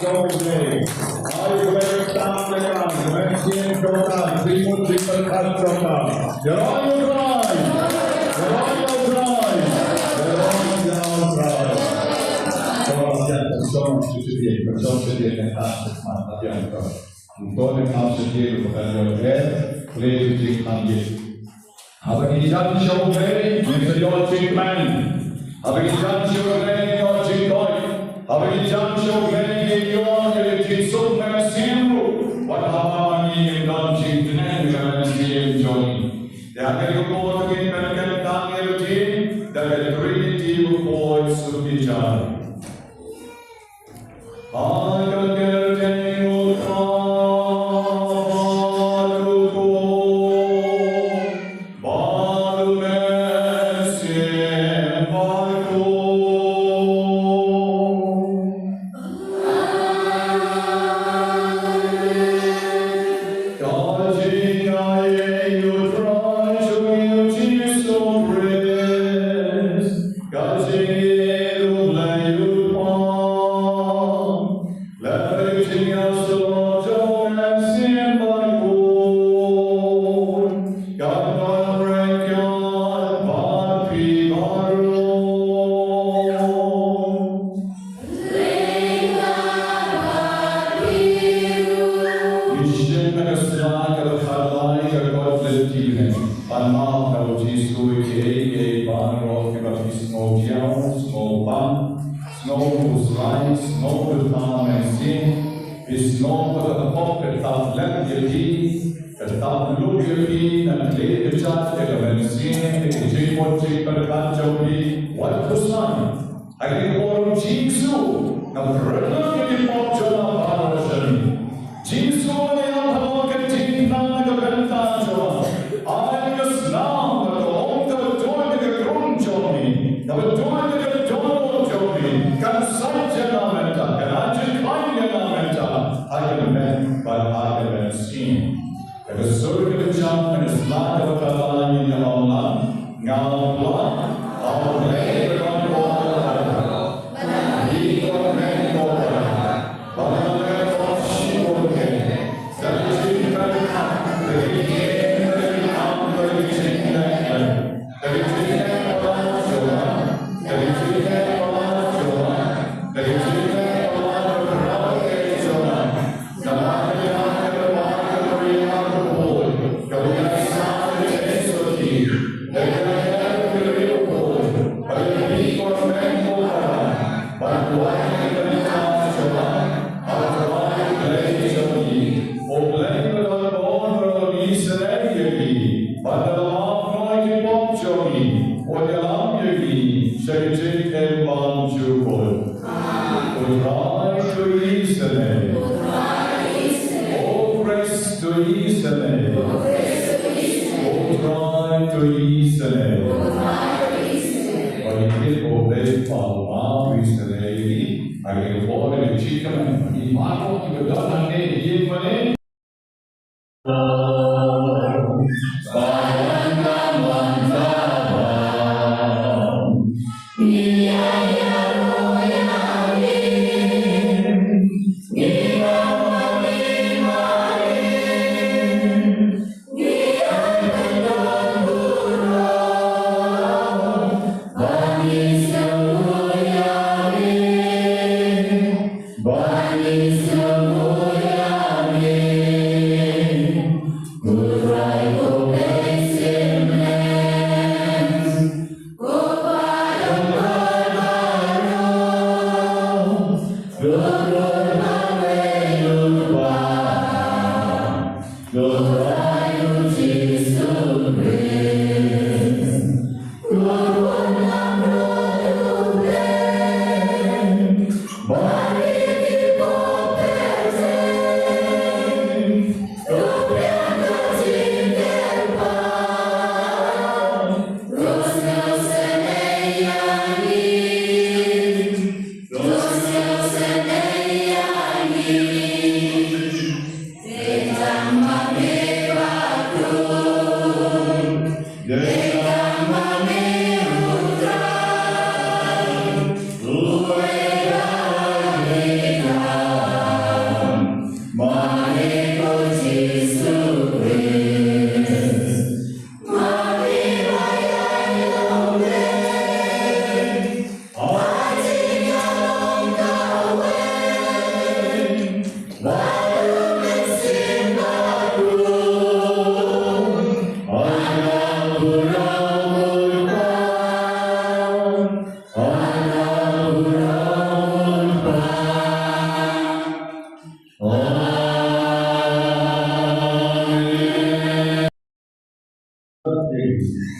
Shoge, Ayo Tamlekan, Dimension Shokan, Trimut Triperkat Shokan, Jeroyo Drive, Jeroyo Drive, Jeroyo Drive. Kalau yang bersama sedia, bersama sedia yang khas, mantap yang kau. Untuk yang khas sedia bukan jodoh, boleh diambil. Apa ini jangan Shoge, menjadi cikman. Apa ini jangan Shoge, cikoi. Apa ini jangan Shoge, yang Jisung Mesinu, Wadhamani yang dalam cinta dengan Jim Johnny. Dan akan kau ingin mengenal tanggal Jim dan Trinity Boys Subijan. Akan kerjanya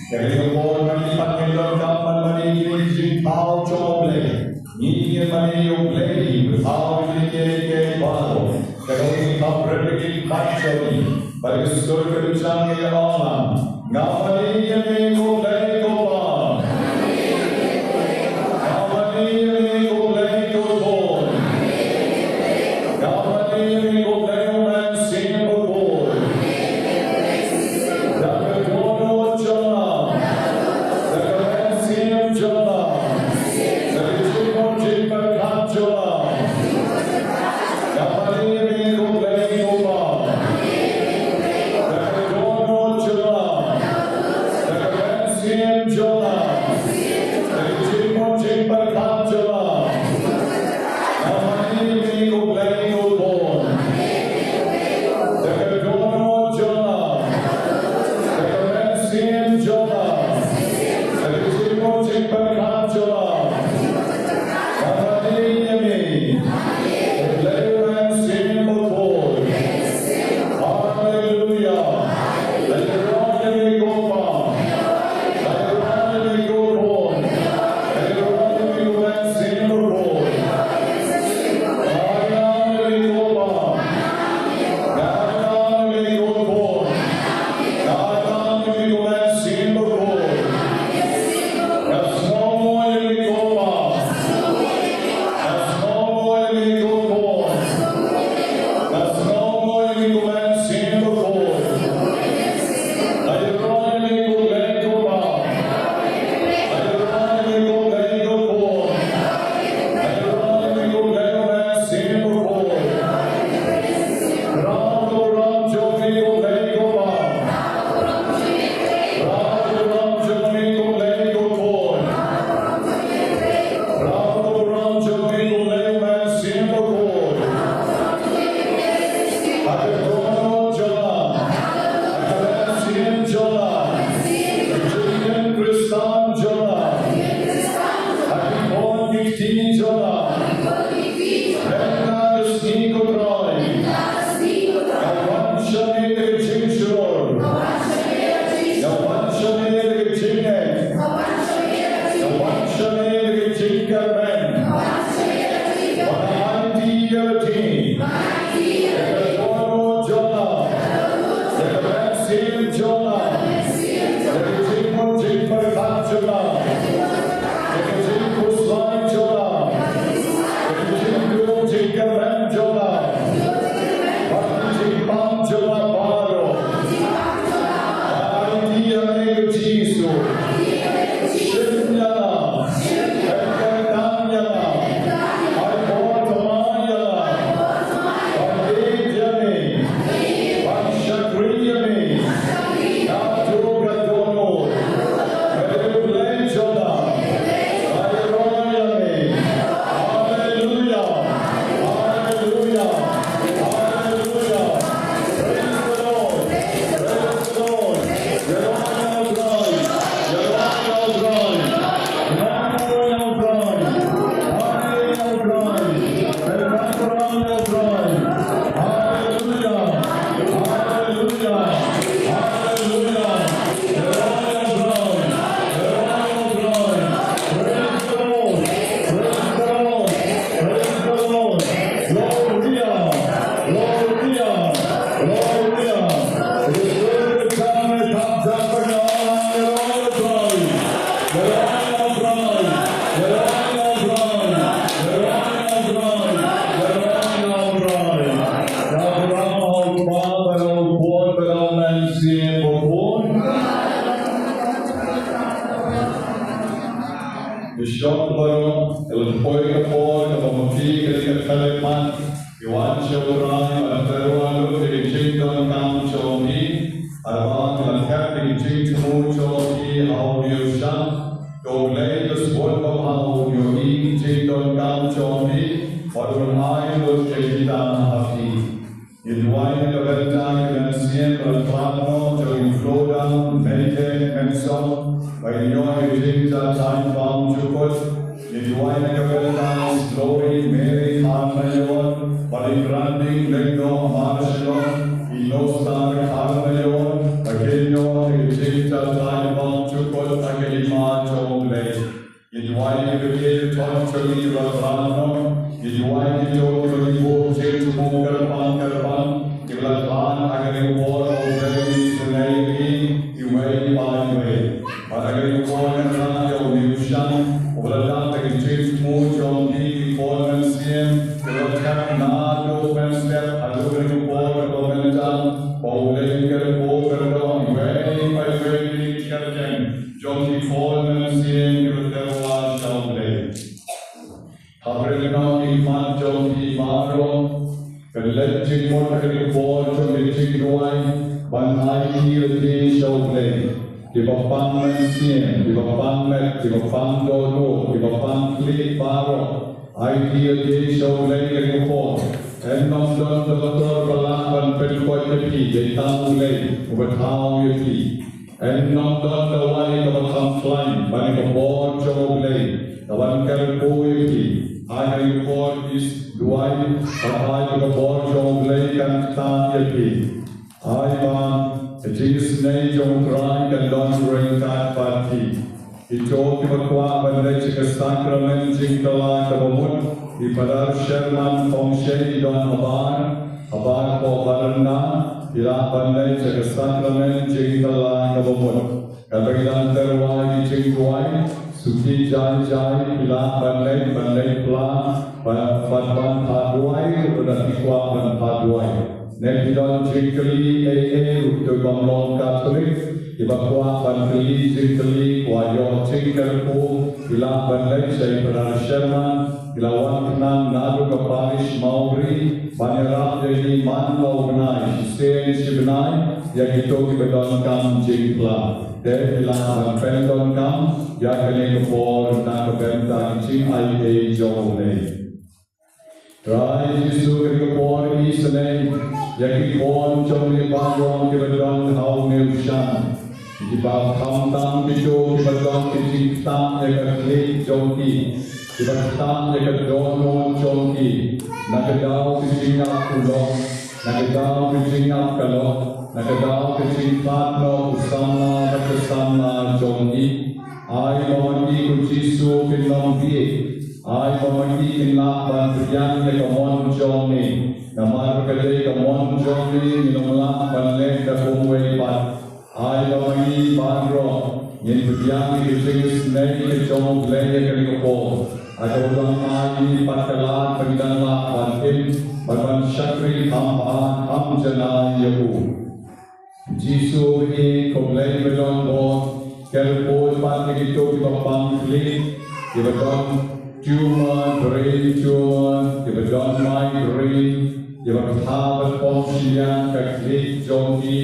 Kaya po malipat nilong dapat manigil si Pao Choble. Ngigil maniyong play, Pao Iligay Pao. Kaya ipaprebigil Pachoni. Pag-istor ka dusang ilaman. Nga manigil ko play ko pa. Nga manigil ko play ko po. Nga manigil ko play ko man Singapore po. Pakyndai จิตใจมองจุดกดอากิมาจงเลยยินไว้ในเรื่องทอนชลีรักรันนยินไว้ในโจทย์โบเชตุมกระปันยิบลักลานอากิวอร์โอเวนิสเนยียูเวย์บายเวย์มาอากิวอร์นันราโยนิวชันโอเวลาตะกิจิตมูจงดีฟอร์นันเซียนเกิดขันนาโดเป็นสเตปอาดูริวอร์โดเป็นจังโอเลนเกอร์โอเวอร์ดอนเวย์ไปเวย์เกอร์เจนจงดีฟอร์นันเซียนยูเตอร์วาจงเลยฮับเรื่องน้องอีมันจงดีมาโรเป็นเล็กจิงมดอากิวอร์จงดีจิงด้วยบันไอที่ดีจงเลยที่บอกฟังเมนเซียนที่บอกฟังเมทที่บอกฟังโดโดที่บอกฟังคลิปบาร์โรไอที่ดีโชว์เลยกันอยู่พอเอ็นน้องโดนตลอดเวลาบันเป็นคนที่ดีตั้งเลยอุปถัมภ์อยู่ที่เอ็นน้องโดนตะวันกับคำคล้ายบันกับบอลโชว์เลยตะวันกันปูอยู่ที่ไออยู่พอที่ด้วยตะวันกับบอลโชว์เลยกันตั้งอยู่ที่ไอ้บ้านJesus name jong try can don't bring that party. He told him qua ban le chika sacrament jing kala kabamut. He padar Sherman Fong Shei don abar ko barna. He la ban le chika sacrament jing kala kabamut. Kabagilan terwai jing tuai. Suki jai pila ban le pla. Ban paduai udah ikwa ban paduai. Nepidon jingkeli untuk banglong Katolik, ibakwa bangkeli jingkeli wajo jingkelku, ilang banlek saya Parish Sherman, ilawan kenang nadu ke Parish Mauri, banyak jadi man organize, sen sebenai, yang itu dibedon kam jingkla, dan ilang bangpendon kam, yang kini kepor nak bentang jing ai jauh leh. Rai Yesus kepor isne. Yaki kon trong ni ba rong ki badong hau ne ushan ki ba kham tam ki jo ki badong ki jing tam ye ka le jong ki ba tam ye ka don non jong ki na ka dau ki jing ap ku lo na ka dau ki jing ap ka lo na ka dau ki jing pat lo usama na ka sama jong ki ai mo ki ku jisu ki long ki ai mo ki ki la ban yang le ka mon jong ni Namar kerja kemon jomli minumlah panleh terumwe pat. Ai lawangi bandro yen berdiam di sini naik jom leh kali kepo. Ada orang ai patalan pengidanlah pantin ban syakri ham jana yahu. Jisu ini komleh bedon bo kelpo pat gitu di bapang klik di bedon tumor brain tumor di bedon migraine Yang bertahan pomsian keklik jongi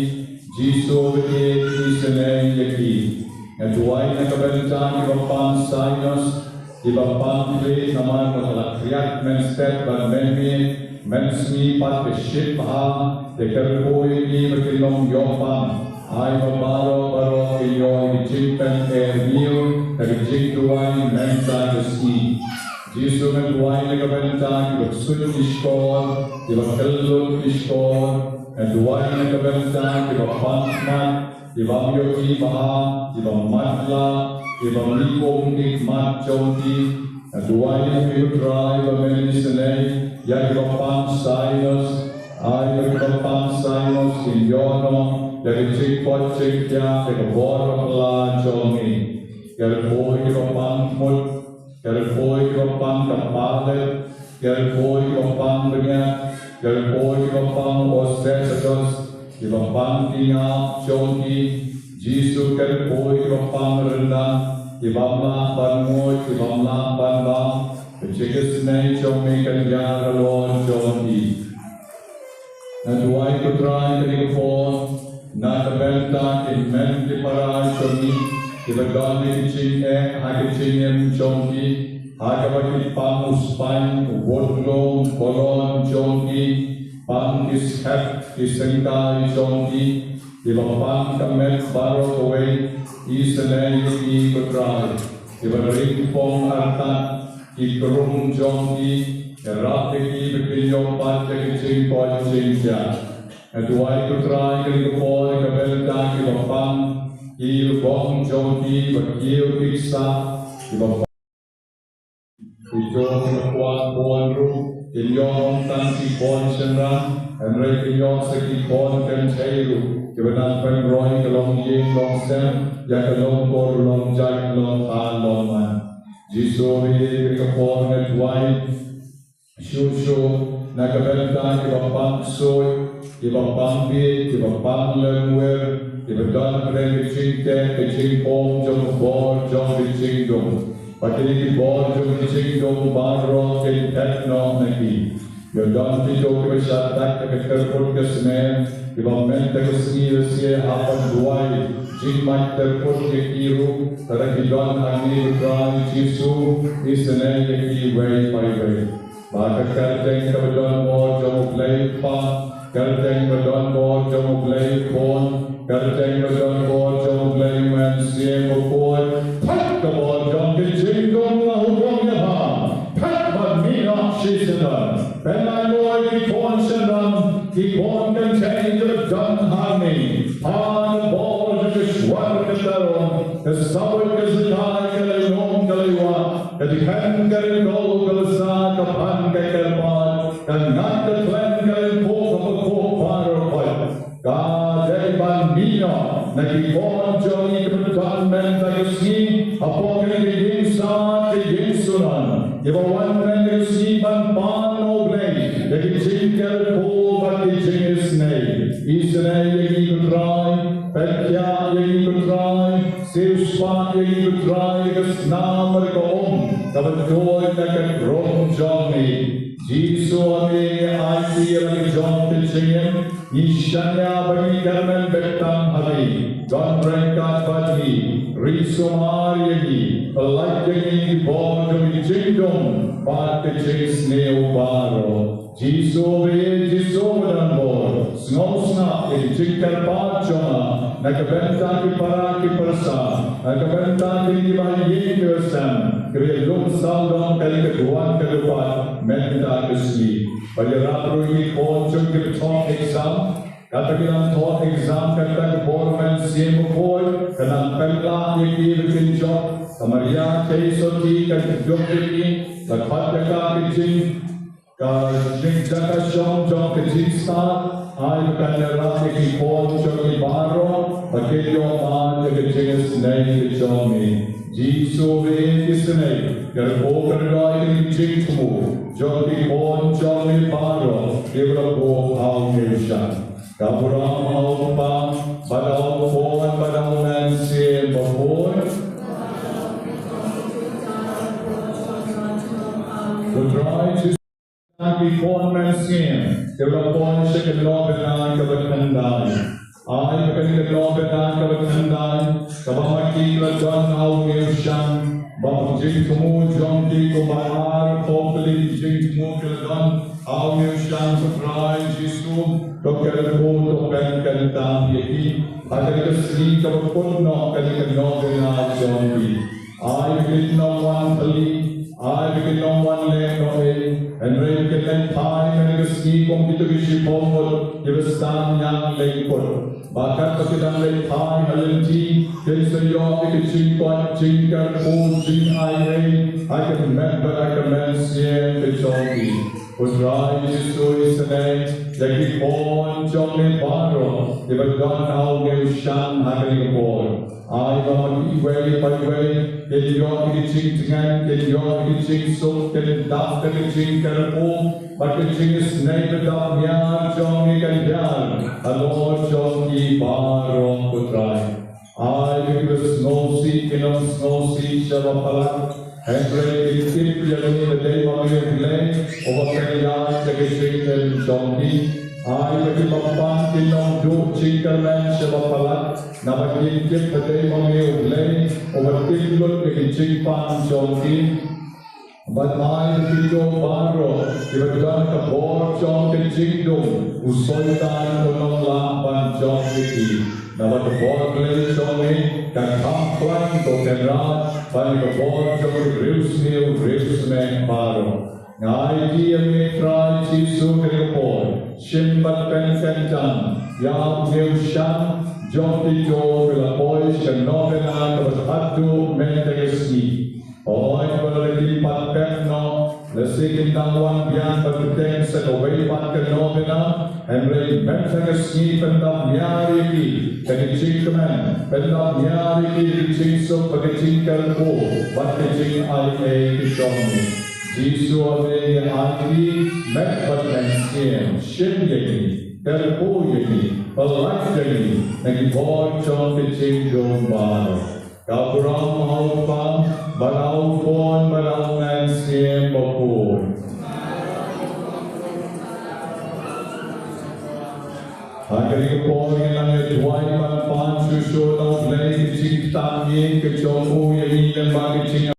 jisu beri isne yaki. Yang tuai nak kebencian di bapang sinus di bapang klik nama masalah kriat menstep dan mensmi pat beship ha dekerpoi ni berkilong yopang. Ai baro iyo dijimpen erniu dari jingtuai mensa besi. Jisu menduai kebencian bersuci iskor, dibakelul iskor, menduai kebencian dibapangmat, dibamyoki baha, dibamatla, dibamlikong nikmat jomti, menduai kebencian bermenisene, yang dibapang sinus, ai dibapang sinus indiono, dari cikot cikya, dari borok la jomi, dari boi dibapang mut. Kelpoi kopang kapale, kelpoi kopang benya, kelpoi kopang osesados, kopang tinggal jongi, Jisu kelpoi kopang rendah, ibamlah panmut, ibamlah panbang, pencegas nai jongi kerja relon jongi. Naduai putrai kelipon, nakabenta inmen di Parish jongi. Ibadon ni cing hagicingem jongki, hagabaki pamus pain, wodlong, kolon jongki, pang ishet, isengkai jongki, ibapang kamet baro away, isenay i kutray, ibaring pong artat, ikrung jongki, erapiki bekinyong pat kagicing po jingja. Naduay kutray kalikopoy kabelta ibapang bong jong ki ba kiu kisa ki ba ki jong kuan kuan ru ki yong tan ki pon senra amre ki yong se ki pon kan chairu ki ba nan pen roi ka long yin long sem ya ka long kor long jai long ta long man jisu ri ka pon net wai shu na ka benta ki ba pang soi ki ba pang bi ki ba pang leng wer Iba dan mereka cinta, kecing pom jom bor jom kecing dong. Pakili bor jom kecing dong baru ketek nom neki. Iba dan tido kebesaran kekerpun kesmen. Iba menta kesini sia apa duai. Jimat terpun kekiru. Karena hidup angin berani cisu. Isne yeki way by way. Maka kerteng kebetulan bor jom play pa. Kerteng kebetulan bor jom play pon. Kerteng kebetulan bor jom play man siang bukoi. Pat kebor jom kecing dong lahu dong ya ha. Pat berminat sisenan. Penai boy di pon senang. Di pon kecing kebetulan hani. Pan bor juga suar ketarong. Kesawat kesekai kelilong keliwa. Kedikan kelilong kelesa kapan kekelpat. Dengan ketlen kelilong kepukuk paroi. Kadai bandina nagipon joni kebetulan mentagusni apong kegingsa kegingsunan ibawan mentagusni ban oblay kegingkel po kegingis isnay yegitray petya yegitray siruspa yegitray kasnamar kaom kabatoy nakagrom joni Jisu ame aiti lagi jom kecingin Ishanya bagi karmen betang hari Don berangkat bagi Risumar yagi Alak yagi bor demi jingdong Pat kecing sneo baro Jisu be Jisu dan bor Snosna yagi jingkar pat jona Nakabentang ki para ki persa Nakabentang ki bahayi kesan Kaya lung saldong kali keduan kedepan Menta kesli Pada rapro ini konjung ke top exam Kata kita top exam Kata keborman siemu koi Kenang pemla yaki berkinjok Kamaria keisoti kedok ini Lepat jaka kejing Kajing jaka syong jong kejing start Ay kanera yaki konjung ibaro Pakai yoman kejing senai kejong ini Jisu be isne gerbo kerdai ni jingmu jodi pon jami paro devra bo hau nishan kaburam hau pa badau pon badau nan se bapon kudrai jisu ki pon man sen devra pon se Nobena Banyngkong Ay kami Nobena Banyngkong kabamaki ladan au nirsham bang jing tumu jong di kumar popli jing tumu ladan au nirsham kudrai jisu dokter ko to kan tam yeki agar kesri kabapun no kan Nobena jong di ay bikin no one pali ay bikin no one le no and rain can time and kesri kom itu kisi pomol yevstan yang leipur Bahkan ketika mereka halenji dari sejauh kecil kuat jingkar pun jing air, I can mention the jogi. Putrai Jisu isne, lagi pon jomne paro, dibadan au ngeushan hakani pon. I want way by way, kelion kecil dengan kelion kecil sok kelentaf kecil kerpon. Pakicing isne bedamnya jomni kandian, alo jomni barong putrai. I because no sea cannot no sea shall apply. And pray it keep yelling the day of your play over Kenya, the kitchen and jomni. I because Papa cannot do chickerman shall apply. Now I keep the day of your play over Kilo, the kitchen pan jomni. But I Kilo Baro, Ibadan Kabor John Kingdom, Usoitan Unola Ban John Vicky. Now what the board plays on me, can come climb to Kenra, but the board John Rivsman Baro. Now I dear me try Jisu Kripor, Shimbat Penkentan, yang Newshan, John Tito, Pelapoy, Nobena Banyngkong, Mentegesni. Oi, berlagi patpek no, lesikin tangwan biang berkuteng sekawai patke Nobena, Henry Mentegesni pendam nyari ki, kecing kemen, pendam nyari ki kecing sup kecing kerpo, kecing ai kecongni. Jisu ade ati met patpek shin yeki, kerpo yeki, pelak yeki, nagi boy chong kecing jom baro. Kapuram maupang, balau pon, balau nansiem bapur. Agari pon yang tuai pan susu tau play kecing tangin kecombu yang ini bagi cing.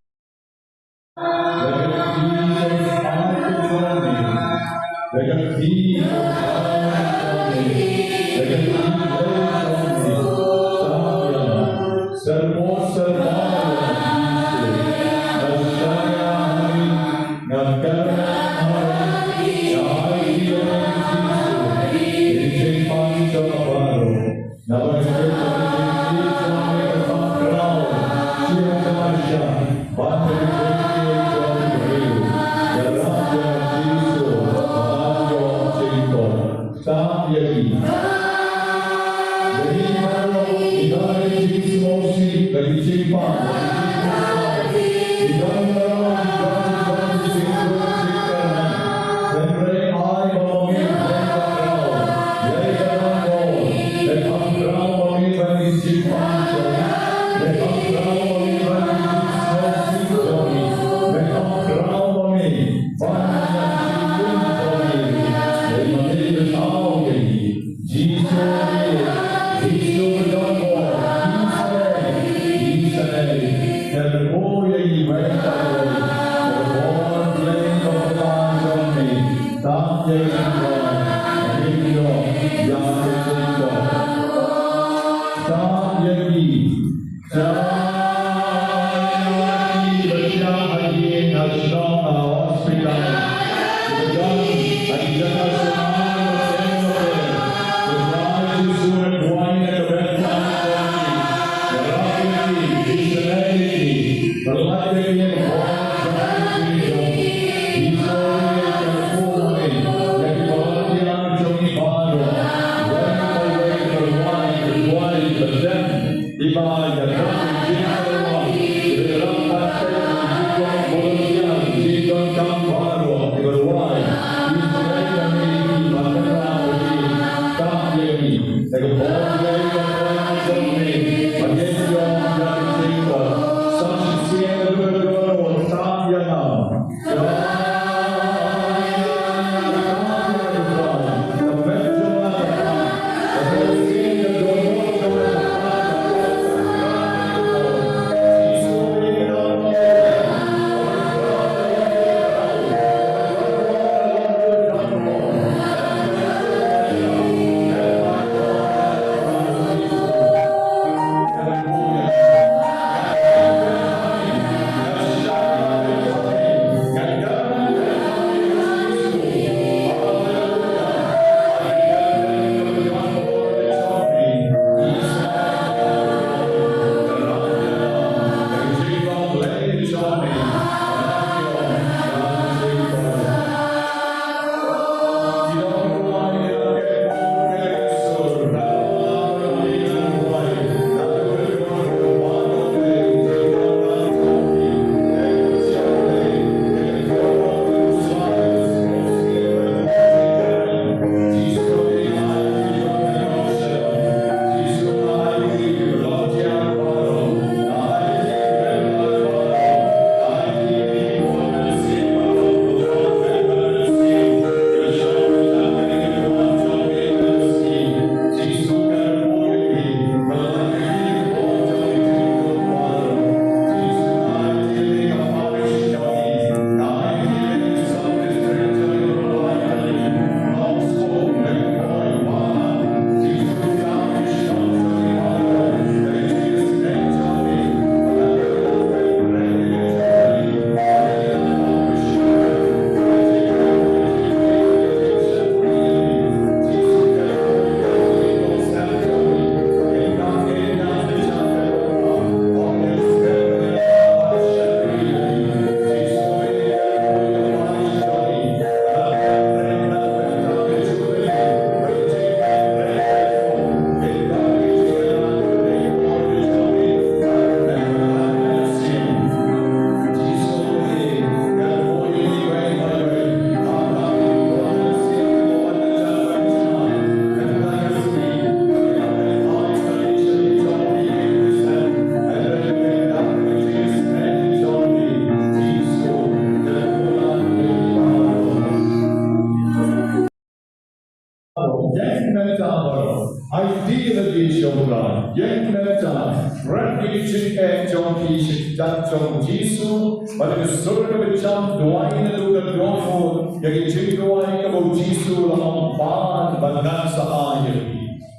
di shobra yang neta berarti jika jompi sejak jom Jisu pada surga bercam doa ini juga doa yang jika kamu Jisu lamban bangan sahaja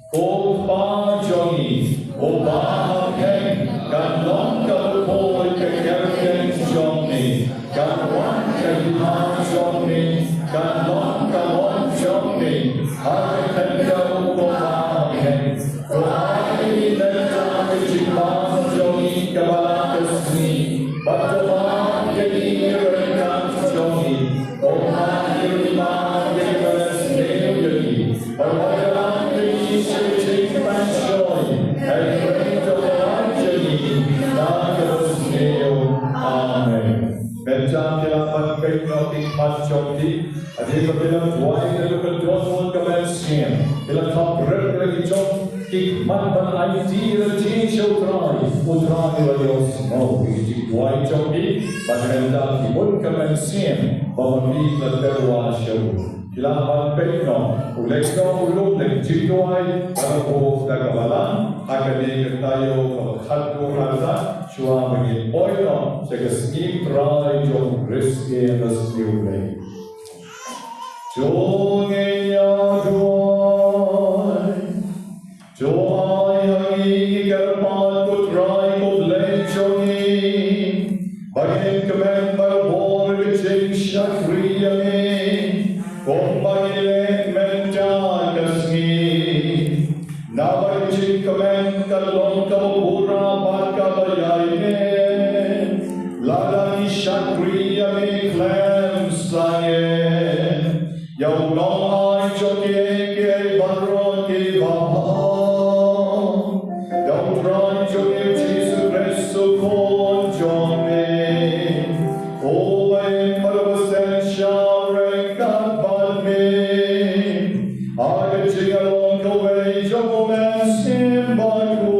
ko pa jongi ko pa ken kan long kamu kekerken jongi kan wan kehidupan jongi kan long kamu jongi hari kendau ko pa ken ko hari neta berjimpa jongi kebala kesni bagaimana jadi rekan jongi ko hari lima kesni jadi bagaimana Bencang kelapan kainok ikmat jomti, adik berbilang tuai dari kedua kemensian, bila kapret lagi jom ikmat dan IT rejim syukrai, utrai wajos mau ijik tuai jomti, pada kibun kemensian, bahwa kita terwa syukur. Kelapan kainok, ulekno ulung lejik tuai, kalau dah kabalan, akan diketayo haduh rasa. Shua bagi oino segeskim trai jom riske nasliulai. Jongenya joai hangi kermat putrai kodlai jongi. Bagi kemen berbor kecing syakri yami. Kom bagi lek menja kesni. Nabar kecing kemen kalong kabura baka Lalani Shakriya me clam sayen Yau no ai choke ke barro ke vaha Yau ran choke Jesu Christo kon jome O me parvasen share kan balme Aga chigalon ko ve jomen simbaku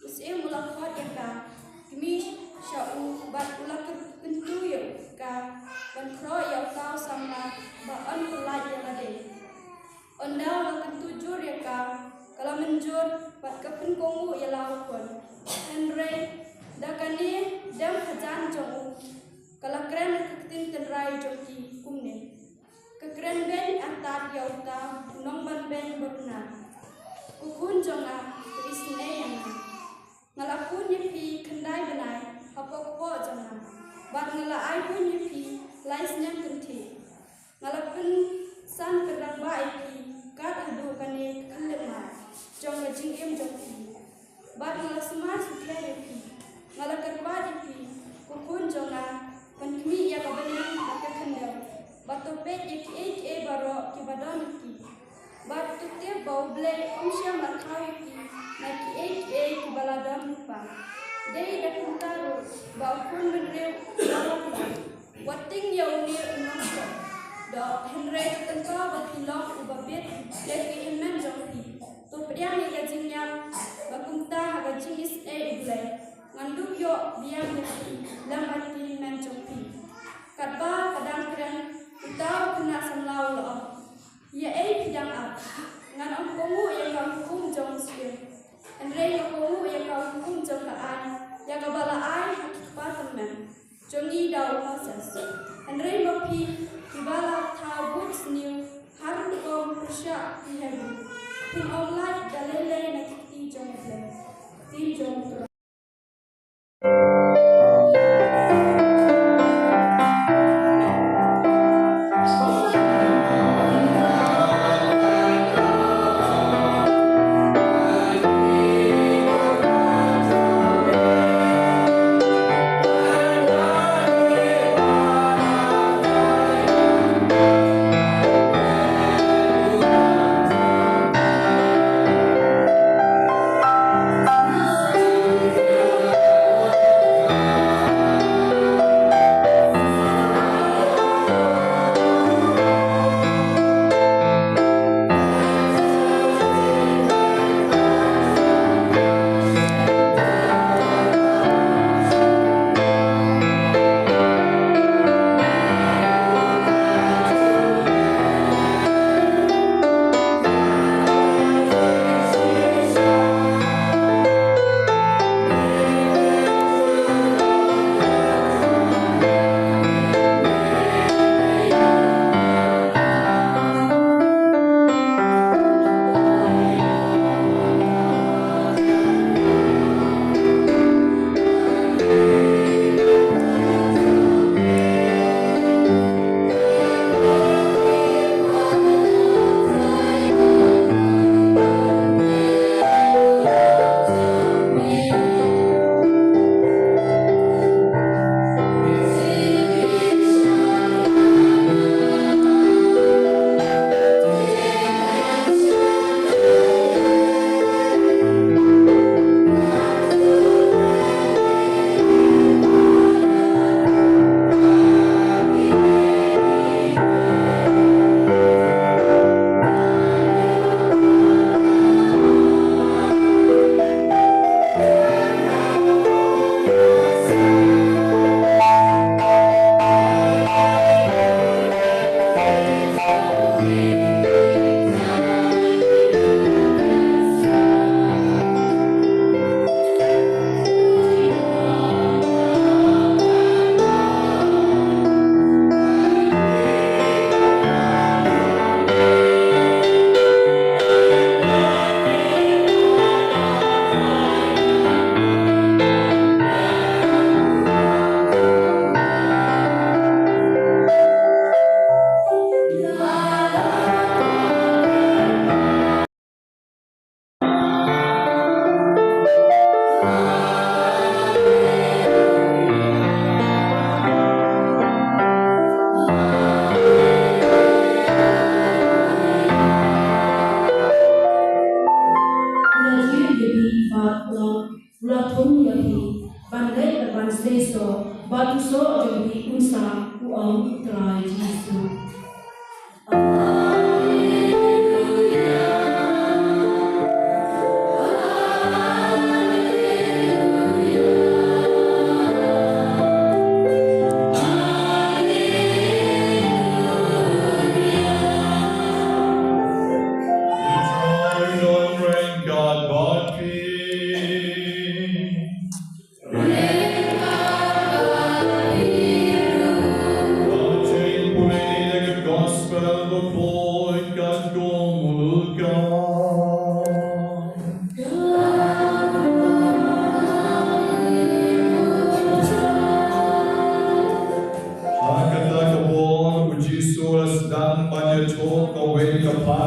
Usia mula kuat ya kak, kami syau bat ulak pintu yuk ka ban kro ya tau sama ba on kulai ya lade ondau lakan tujur ya ka kalau menjur bat kapin kongu ya laukon Henry dakani dam khajan jong kalau keren ketin tenrai joki kumne kekeren ben antar ya uta nong ban ben berna ukun jonga isne yang ngalakun yepi kendai benai apa-apa jangan bat ngelai pun yepi lais nyam kenti ngalakun san kerang baik kat haduh kane kalema jong jing em jong bat ngalasma sukhe yepi ngalakar ba yepi ukun jonga penkmi ya kabenan maka kendal batopet yeki baro ki badan ki bat tutte bau ble omsya markhaw yepi naki ki baladam pa dei da kuntaro ba kun menreu wating yau ni unang do henre tenka ba hilong ubabet leki henmen jongpi to priang ni gajing yang ba kunta ga jingis ible nganduk yo biang ni lam hati men jongpi katba kadang kren utau kena samlau lo ya pidang ap ngan om komu yang kau hukum jong sir Andre yang komu yang kau hukum jong kaan yang kabala ai hakikat temen jongi dau proses Andre mopi kibala tau books new harum kom persya dihebu pun online dalele nakiti jong ble ti jong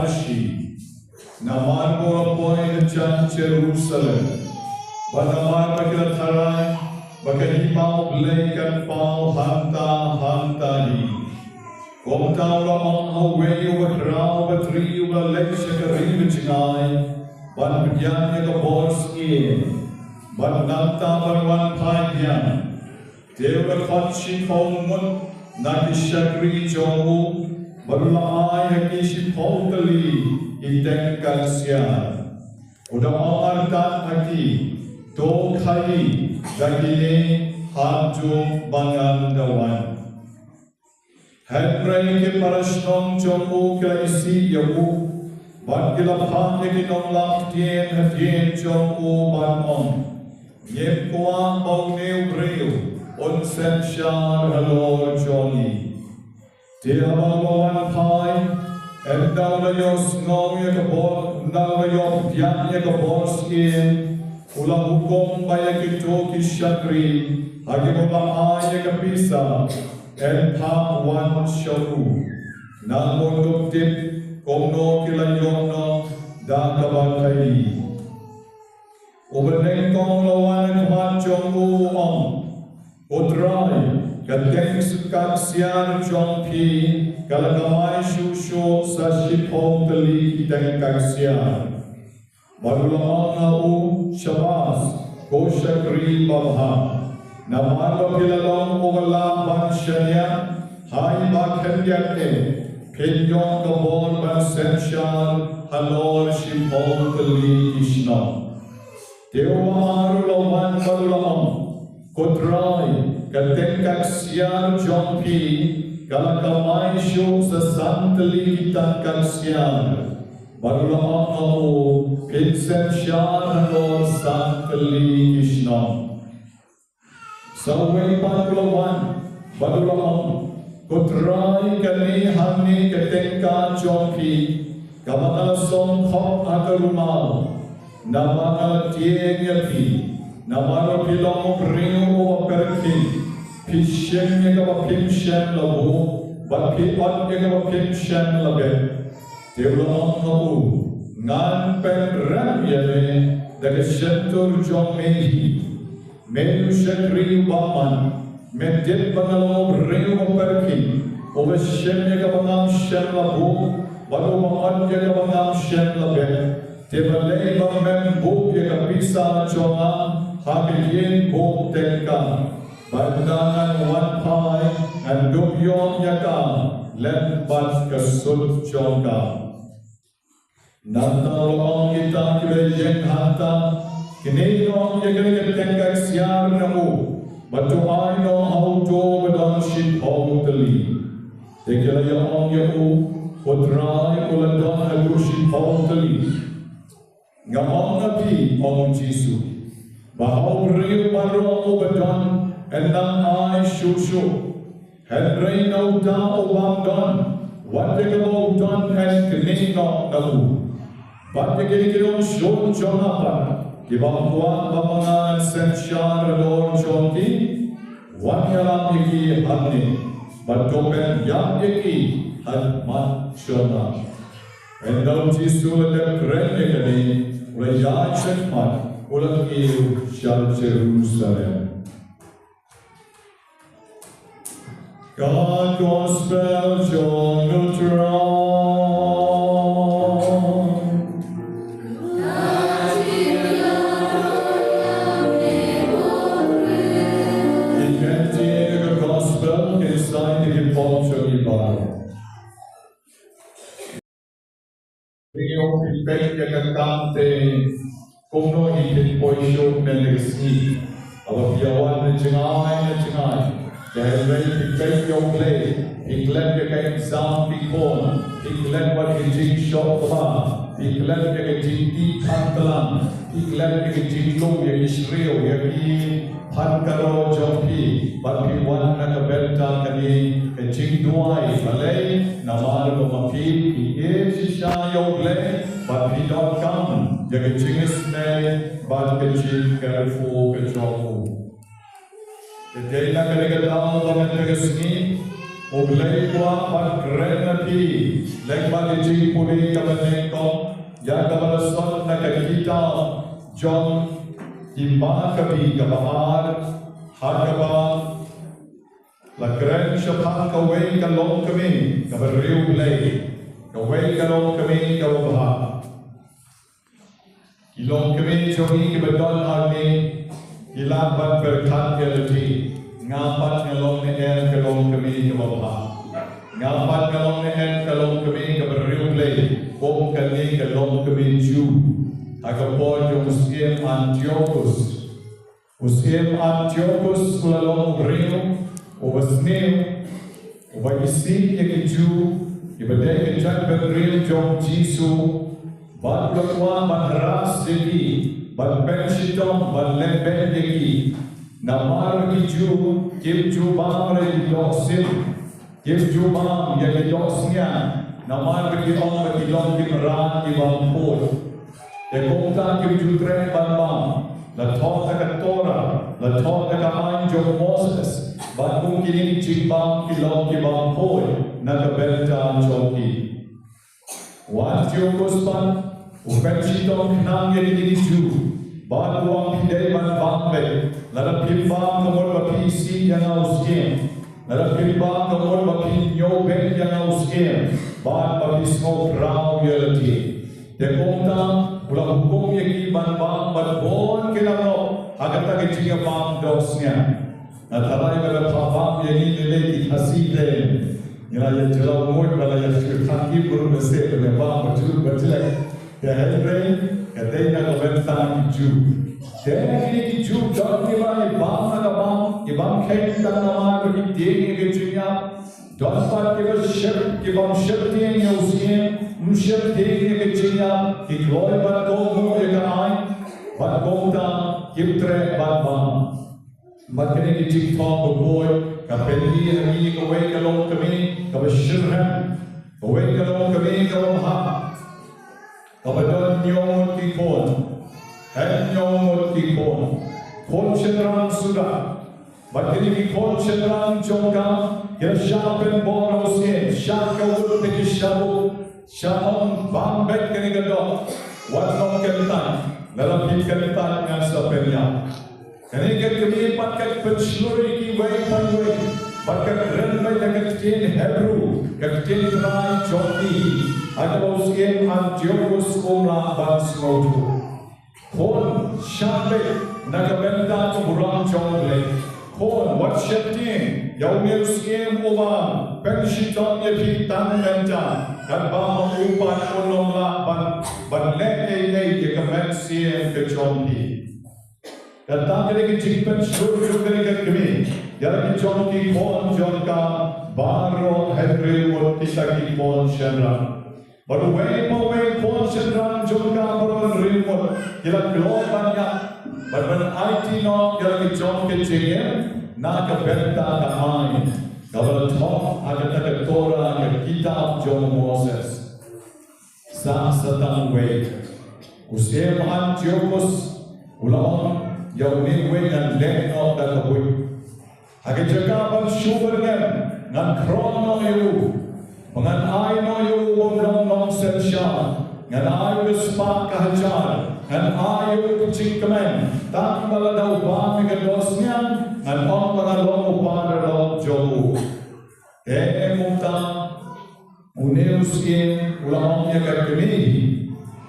Marshi, Namar Gora Point Chan Jerusalem, Banamar Bakilatarai, Bakahimau Blake and Pau Hanta Hantani. Kom taura on away over crown, but three over legs and a rivage eye, but Pianya Gabors in, but Nanta Barwan Paian. Deva Fatshi Holmut, Nakishakri Jomu, Barula Hakishi Potali, Iten Kalsia. Udamar Dan Haki, Do Kai, Dakine, Hatu Bangan Dawan. Henry ke parashnong jomu kaisi yamu, ban kilaphan ke nong lam tien jomu ban on. Yem kuang bau neu breu, on sen shar halor joni. Tia bauan pai, and now the yos ngong yakabor, now the yos yan yakabor skin, ulang hukom bayakito kishakri, agibaba ayakapisa. And pa one sharu, Namondok dip, Komno Kilayono, Dakabakai. Overneck Kong Lawan and Manjong on, Otrai, Kadex Kaxian John P, Kalakamai Shusho, Sashipom the League, Denkaxian. Marulama U, Shabas, Koshakri Babha. Namalo Pilalong Ogalam Banshanya, Hai Bakyndai, Pinyon Gabon Bansenshal, Halor Shipol Kali Ishna. Dewa Arulawan Barulam, Kotrai, Katenkaksian John P, Kalakamai Shu Sasantali Tankaksian, Barulam Amu, Pinsenshal Halor Santali Ishna. Sawai Badulawan, Badulam, Kutrai Kani Hani Ketenka Jonki, Kamana Song Hop Akarumal, Namana Tieng Yapi, Namara Pilong Ringo Perkin, Pishem Yagaba Pimshem Labu, Bakipat Yagaba Pimshem Labe, Teulam Nabu, Nan Pen Ramyale, the Geshentur John Mehi. Menu Shakri Baman, Medit Banalo Ringo Perkin, over Shemyagabam Shem Labu, Baluman Yagabam Shem Labe, Tibaleba Mem Book Yagapisa Choma, Hakiyin Book Tenka, Bandangan One Pie, and Dubyon Yaga, Len Bat Kasut Chonga. Nanda Long Kita Kibayen Hanta. Kinedong yagay Tenkaksiar namu, but to I know how to bedon ship hotely. Tegala yong yamu, potrai ulandon haduh ship hotely. Ngamong nabi om Jisu, bahau real barong bedon and nang I shushu. Henry no da obam don, what they go done and kinedong namu. But the Gilon showed Jonathan. Kibangkuan bamangan sensyar lor jonki, wanyalam iki hadni, batopen yang iki hadmat shona. Endau Jisu le kren ekani, raya cekmat, ulang iu shal Jerusalem. God gospel John Lutron. Rio Pipek Yakakante, Kono Hidin Poisho Melegasi, our Piawan Jangai, the Henry Pipek Yoklay, he left again Sam Picon, he left what he did shop, he left again deep Pantalan, he left again low Israel, he Pankaro Jopi, but he won at the Belta Kani, a Jing Duai, Malay, Namar Mapi, he is Shayogle, but he don't come, the Jingis May, but the Jing Careful Petrofu. The day Nagaragadam, the Nagasni, Oglay kwa pagrenati, lekbali jingpuri Banyngkong, ya kabalasot na kakita, John, imba kabi kabahar, hagaba, lagren syapang kaway kalong kami, kabariw lay, kaway kalong kami kababahar. Ilong kami jongi kibadon arni, ilaban berkat kelati, ngapat ngalong neen kalong kami kababahar. Ngapat ngalong neen kalong kami kabariw lay, kong kani kalong kami Jew. Agapon yung Muslim Antiochus. Muslim Antiochus kulalong rio, ubasneo, ubaisi yung Jew, ibadai kejat beril jong Jisu, bad lakwa manharas degi, bad benshitong bad leben degi, namar ki Jew, kim Jew bang re yosim, kim Jew bang yang yosnya, namar ki ong ki long ki ran ki bang pol. Kongta kim jutre banbang, la thot ka Torah, la thot ka ain jo Moses, ban kini jimbang kilong kibang poi, na kabelta choki. Wan jo kuspan, upenshitong nang yedi ju, ban buang hidai ban bangbe, la pimbang kamor bapisi yang auskiem, la pimbang kamor bapi nyobe yang auskiem, ban bapismo rau yelati. Kongta ulah hukum yang iban bang berbon kilano agar tak kecil bang dosnya. Natarai pada paham yang ini lagi hasilnya. Nilai jelau muat pada yang sekali baru bersih dengan bang berjuluk berjelek. Kehebren katanya kebentan ju. Jadi ju jauh kira bang ada bang kain tanah bagi dia kecilnya. Dapat kita share dia yang usia. Msyar degi kecilnya, ikhloy bat komo ekai, bat komta kiptre bat bang. Bat kene kecil thong berboy, kapeli hari kawai kalong kami, kabashirhan, kawai kalong kami kawamha, kabadon nyomot kikon, nyomot kikon, kon shenrang sudah. Bat kene kikon shenrang jongka, kira syapen borosien, syakawut teki syabu. Syahon bambek kini gedok, watong kentan, dalam kentan dengan sepenya. Kini kekelipat kek penseluri ki way panway, pakai renbai dengan tin Hebrew, kektin trai Jodi, ada usien Antiochus umla bans motu. Kon syabek nakabenta kurang jongle. Kon wat syeptin, yaumir usien umam, pensiton yepi tanmenta. Dan bang upan unomla ban lei ke kemensian ke jompi. Dan tak kena kejipan seluruh kena kami. Yang ke jompi pon jonka baro hedri wot kita ki pon shenran. Baru wei pon shenran jonka baru remote. Kila globannya. Baru IT no yang ke jompi jengem nak benta kamai. Kalau toh ada tak Torah yang kitab John Moses, sah setang way, usia Antiochus ulang yang niwe dan lekno dan kabui. Agar jagaban syukurnya ngan krono yu, ngan aino yu wong non sensya, ngan ayu spak kahajar, ngan ayu kecikaman, tak maladau bami kedosnya, ngan on mengalong pada long jomu. Mungta uneusien ulang yang kami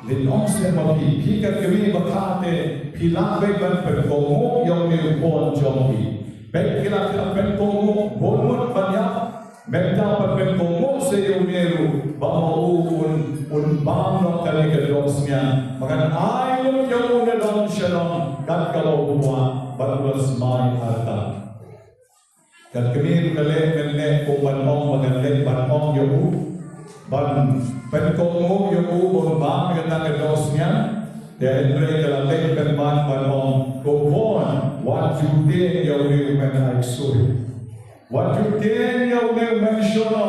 linong semapi pika kami bakate pilabe ban perkomo yang miupon jombi baik kila perkomo bonut banyak menta perkomo seyumeru bahu un bangno kali kedosnya makan ayo yang unedong shalom kat kalau buat bagus mai harta. Dan kami menelek kumbanong menelek banong yogu, ban penkomo yogu bonbang dengan kedosnya, dan mereka lelek ban banong kupon wajudin yogu menaisuri, wajudin yogu menshono,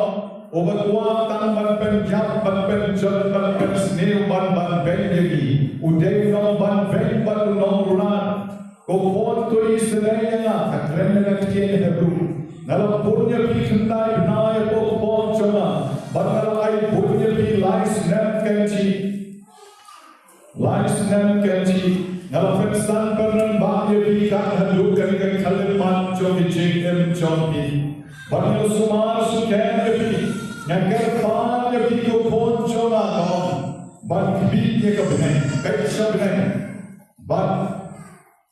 obat watan ban penjat ban penjat ban pensnil ban benjegi, udai nong ban nong rulan, kupon tu istilahnya, akren dengan kian Hebrew. Ngala punya pi kendai benai pokok cuma. Bangala ai punya pi lais nem kenci. Lais nem kenci. Ngala pensan peran bahaya pi kan haduh kan kalimat cuma jengem cuma. Bangala sumar sukan pi. Ngagar pan pi ko pon cuma kawan. Bang bidnya kebenaran, pesha benaran. Bang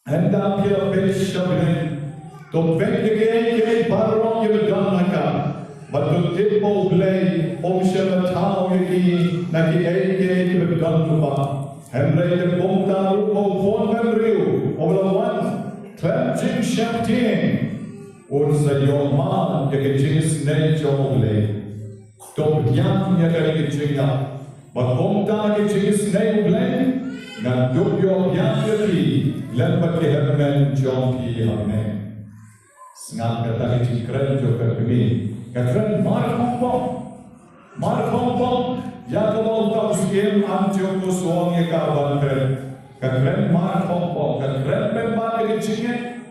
hendak dia pesha benaran. To vengge barong ye danaka. Batu tipo blay omshela tao ye naki ege ye danlupa. Henry the bomta rupo phone memoriu. Ola one clenching champagne. Ursa yoma ye jis ne joble. To byam ye ke jinga. Bagomta ke jis ne blay. Ngan dubyo byam ye lemba ke hermen jonki amen. Sengat kata kecil keren juga kami. Keren markompong, ya kalau tahu skiem anjung kusuang ya kawan keren. Keren markompong, keren memang kecilnya,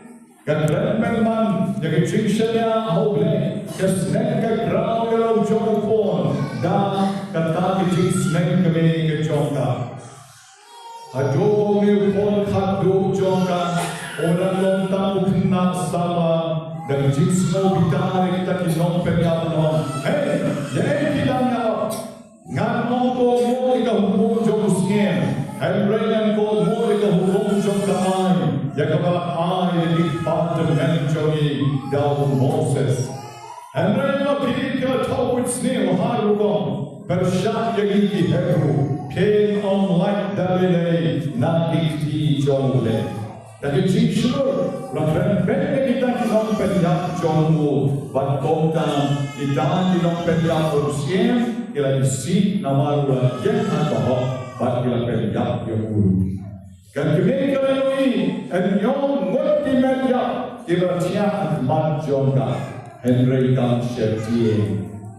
keren memang yang kecilnya hobble. Kesnek kerau kalau jongkon, dah kata kecil snek kami kejongka. Haduh milpon haduh jongka, orang lontang kena sama. Dan jinsmo bitare kita kinong penyapon. Hey, yang kita ngap ngano ko mo ika hukum jong skiem. Henry ko mo ika hukum jong kamay. Yakaba ay di department jongi daw Moses. Henry na pika tawit snew harugong. Persyak yagi ki Hebrew. Pen on like dalile na ikti jongle. Jadi jinsur, lakukan kita kinong penjat jongmu, batokam kita kinong penjat berusia, kita isi nama luar yang ada, bat kita penjat yang ulu. Kan kita ini, enyong ngerti media, kita tiap mat jongga, Henry kan sertiye,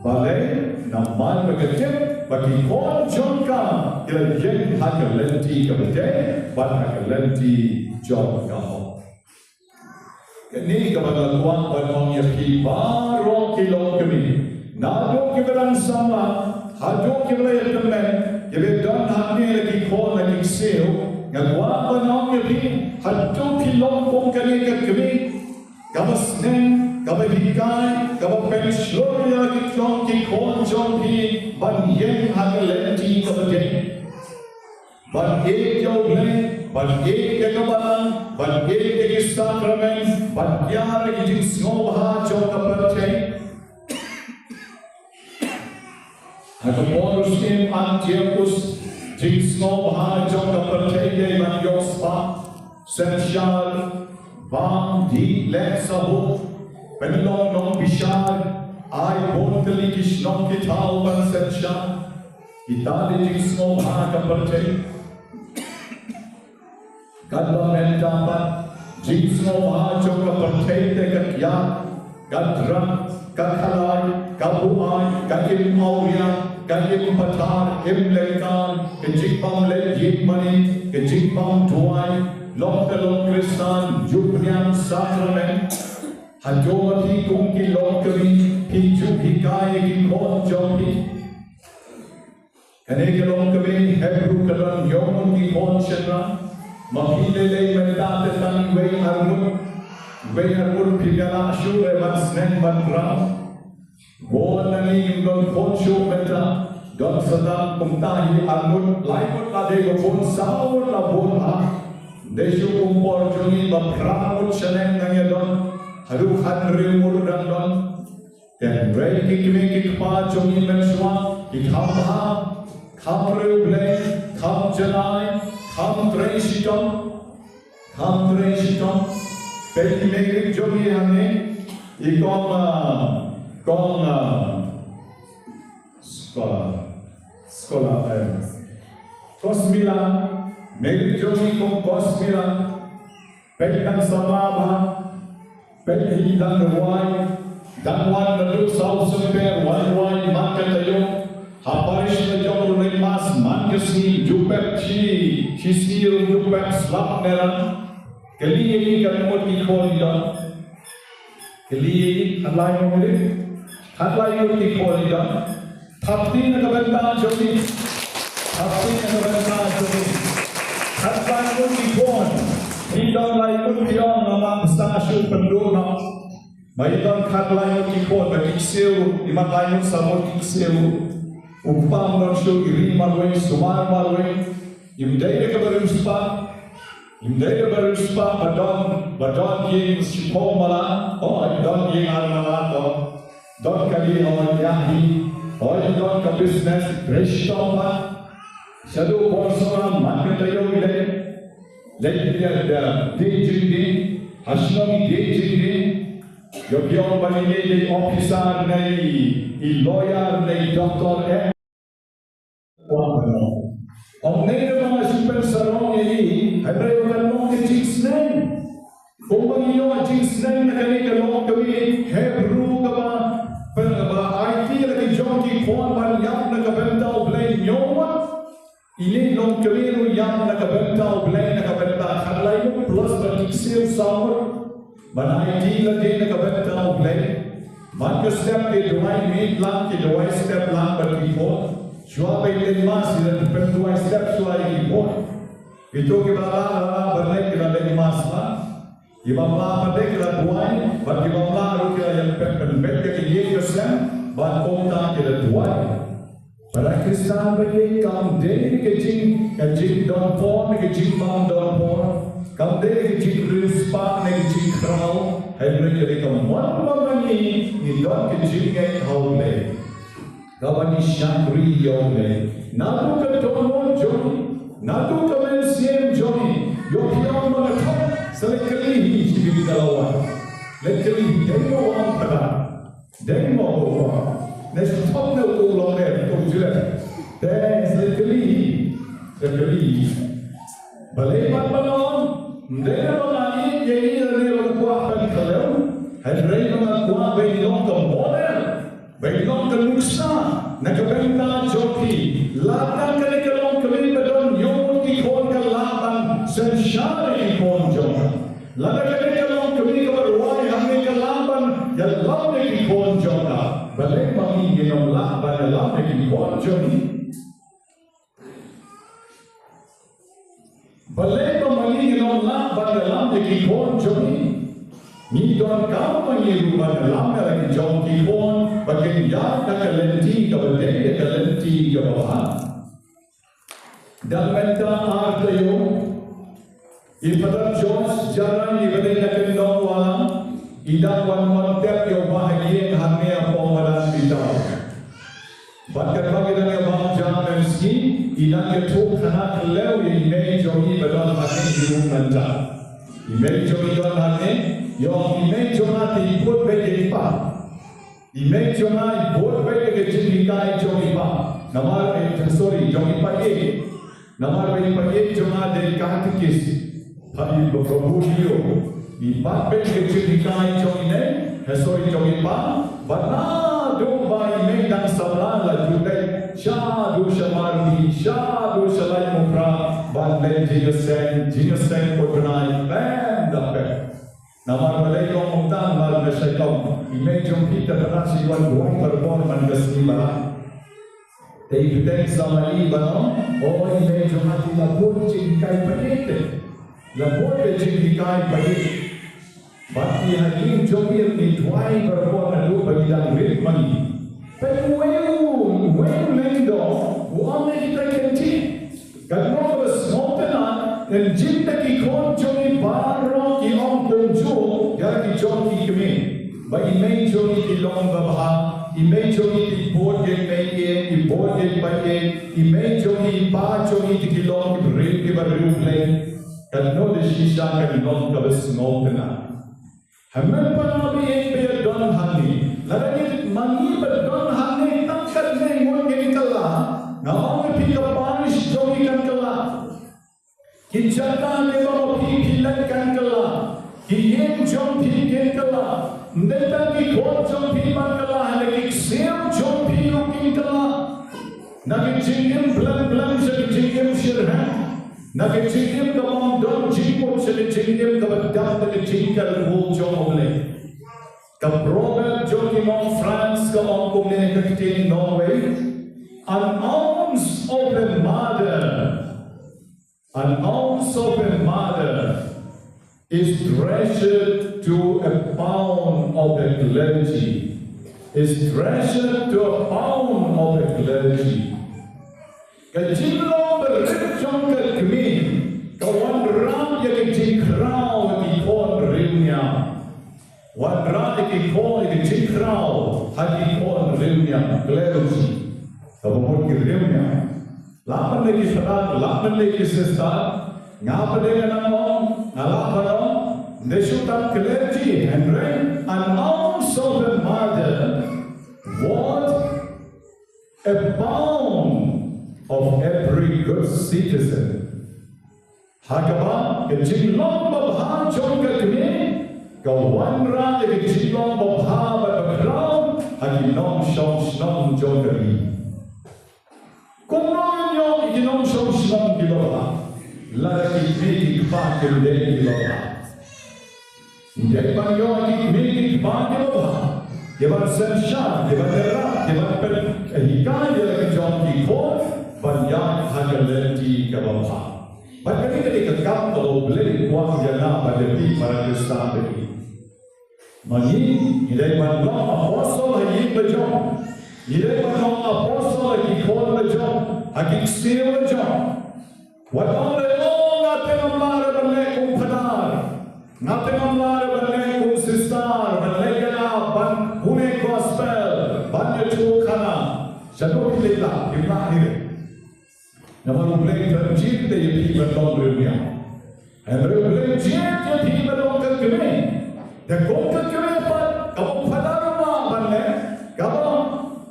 balai nama bekerja bagi kon jongga, kita yang hak lenti kebetul, bat hak lenti. Job kau. Ini kepada Tuhan banong yang baru kilo kami. Nado kita sama, haduh kita teman, kita dan hanya lagi kau lagi sel. Yang Tuhan banong yang haduh kilo kau kali kami. Kau senang, kau hikai, kau pensiun lagi kau jompi, banyak hal lagi kepada. Banyak jauh banyak kekebalan, banyak sakramen, banyak jenis ngobrol jauh percaya. Aku moruskan antiakus jenis ngobrol jauh percaya banyak spa, sensial, bang di leksabu, penolong non bishar, ay bonteli kisnong kitau ban sensial, kita di jenis ngobrol percaya. Kadang mendapat jinsmo wajib percaya kekiat, kadram, kakalai, kabuai, kakim auria, kakim patar, imlekan, kejipam lejip mani, kejipam tuai, loktelong kristan, jubnian sakramen, hajoti kungki lokeri, hiju hikai hikon jopi. Kene kelongkeri Hebrew kelan yomun hikon shenra. Mahilele mendapat tani way harmon pigala shure masnen bandram. Bon nani don poncho menta don sedang kumtahi harmon laimut lade gopon saur la bon ha. Desu kumpor jongi bapramut senen nangya don haru hadri murdan don. Dan rei kikme kikpa jongi menswa ikhamha khamre blay kham janai. Ham treisitom, peki megrik jogi hamne, ikon sekolah kosmila, megrik jogi kom kosmila, peki kan sama peki dan ruai, dan wan naduk sau semper wan makan tayo. Parish Wahlang mas mankesni jupek sisir jupek slap neran kali ini kan mau dikon don Kili hatlay mo ulit. Hatlay mo ulit po nito. Tapti na kabanta jogi. Tapti na kabanta jogi. Hatlay mo ulit po. Hidang lay mo piyong na mapastasyon penduna. Mayroon hatlay mo ulit po. Magiksiw. Imatay mo sa mo kiksiw. Upang mo siya irimalway, sumarmalway. Imday na kabaruspa. Imday na baruspa. Badon yung sipong mala. Don yung almalato. Don kali on yahi. Don ka business. Rishton pa. Sadu porsoran makatayo ilay. Lagyan dejing din. Asnomi dejing din. Yung paningay officer na lawyer na doktor Om nene mga super sarong ini, ay mo ke jingsnen. Kung magiyo ang jingsnen na kalong kami Hebrew ka ba IT lagi jonki kuan ban yang nakabenta o blame nyowa. Ini long kami yang nakabenta o blame nakabenta kalay mo plus batiksil summer. Ban IT lagi nakabenta o blame. Man step ke duai meet lang ke duai step lang berikut. Jua bayi mas dan pendua step suai ibu. Itu kita bernaik kita lagi mas lah. Imam lah pada kita duai, bagi imam lah kita yang penbet kita ye Islam, bagi kota kita duai. Para Kristen bagi kam deh kecing don pon, kecing bang don pon, kam deh kecing rispa, kecing krau, hari ini kita mana ni don kecing yang kau leh. Kawan Shangri Yone, nadu ka tono Johnny, nadu ka mensiem Johnny, yokiam mengatap selekali hidup dalawan, lekali demo orang pada, demo orang, nestok na ulong ler, tujuan, selekali, balai balon, dena balai jadi ada orang kuah bagi kalau, hari orang kuah bagi orang kemana. Baiklah kenuksa, nakabenta joki, latang kalikalong kami bedon yung ikon kalaban sensyari ikon jong. Latang kalikalong kami kabarway hanggang kalaban yalaw na ikon jong ka. Balik mangingin ang laban yalaw na ikon jong. Balik mangingin ang laban yalaw na ikon jong. Ni don kau mengiru dalam lagi jauh kipon, bagian yang nak kelenti kebetulan kelenti ke bawah. Dan mereka artayo, ibarat Jones jalan ibarat nak kendor walang, idang wan tiap yo bahagia hanya pemadan kita. Bakat bagian yang bang jalan meski, idang ketuk kanak lew yang mejogi bedon hati hidup mereka. Mejogi bedon hati. Yang imej jona timbul bagi apa? Imej jona timbul bagi kejikai joni apa? Namar sorry joni pagi. Namar bagi jona dari kahkis. Tapi berbudio. Ibat bagi kejikai joni ne. Sorry joni apa? Bana do by imej dan sablan la judai. Shadu shamarbi, shadu shalai mukra. Bandai jinuseng potnai. Bam dapat. Nama mereka mengutang malu bersyaitan. Imej jom kita pernah siwan buang berbon mangasni barang. Tapi kita selama ini barang, imej jom hati lapor jingkai padet. Lapor jingkai padet. Bagi hakim jomir ni tuai berbon lalu bagi dalam ritmani. Tapi weu lendo, buang kita kenti. Kalau bersnopenan dan cinta kikon jomi barang kiong kunju ya kijon kikme. Bagi main jomi kilong babah, main jomi kibor yang main, kibor yang baik, main jomi ba jomi kilong kibril kibaru lain. Kalau desisya kilong kabesnopenan. Hamil panabi yang berdon hani, lagi mangi berdon hani takkan mengun kengkala. Namun pika Parish jogi kan kala, kijatan lewat pikilan kan kala, kiyem jom pikilan kala, neta kikot jom pikilan kala, lagi seam jom pikilan kala, nagi jingem belang jadi jingem sirhan, nagi jingem kamang don jingkot jadi jingem kabadam jadi jingkal bul jom oleh. Ka Robert Joking on France, ka on Communicating Norway, an ounce of a mother is treasured to a pound of the clergy. Is treasured to a pound of the clergy. Kajinlo berjong ke kami, kawan ram yang kejinkrau di pon rimnya. Wan ram yang kejinkrau di pon rimnya clergy. Kawan rimnya. Lapan lagi serat, lapan lagi sesat. Ngapa dengan nama? Ngalapan Neshutan clergy and an ounce of a mother, what a pound of every good citizen. Hagaba, kejinglong babha jong kami, kawanra kejinglong babha background, haginong shong jong kami. Kung nyo iginong shong gilobha, lagi big pakil de gilobha. Jadi banyo ini banyo Dewan Sensyar, Dewan Derak, Dewan Perhikai Dewan Jom Kikor, banyak hagalan di kebawah. Bahkan ini kekam kalau boleh kuang jana pada di para Kristen ini. Mani, ini banyak apostol lagi berjom. Ini banyak apostol lagi kor berjom. Hakik sih berjom. Walau lelong atau lamar berlekum benar. Ngapain amlar berleng kum sistar berlegala ban hune gospel ban yetu kana jatuh lela imahir nama boleh terjit de yepi berlong dunia Henry boleh jit yepi berlong kekeme de kok kekeme pat kamu pada rumah banle kamu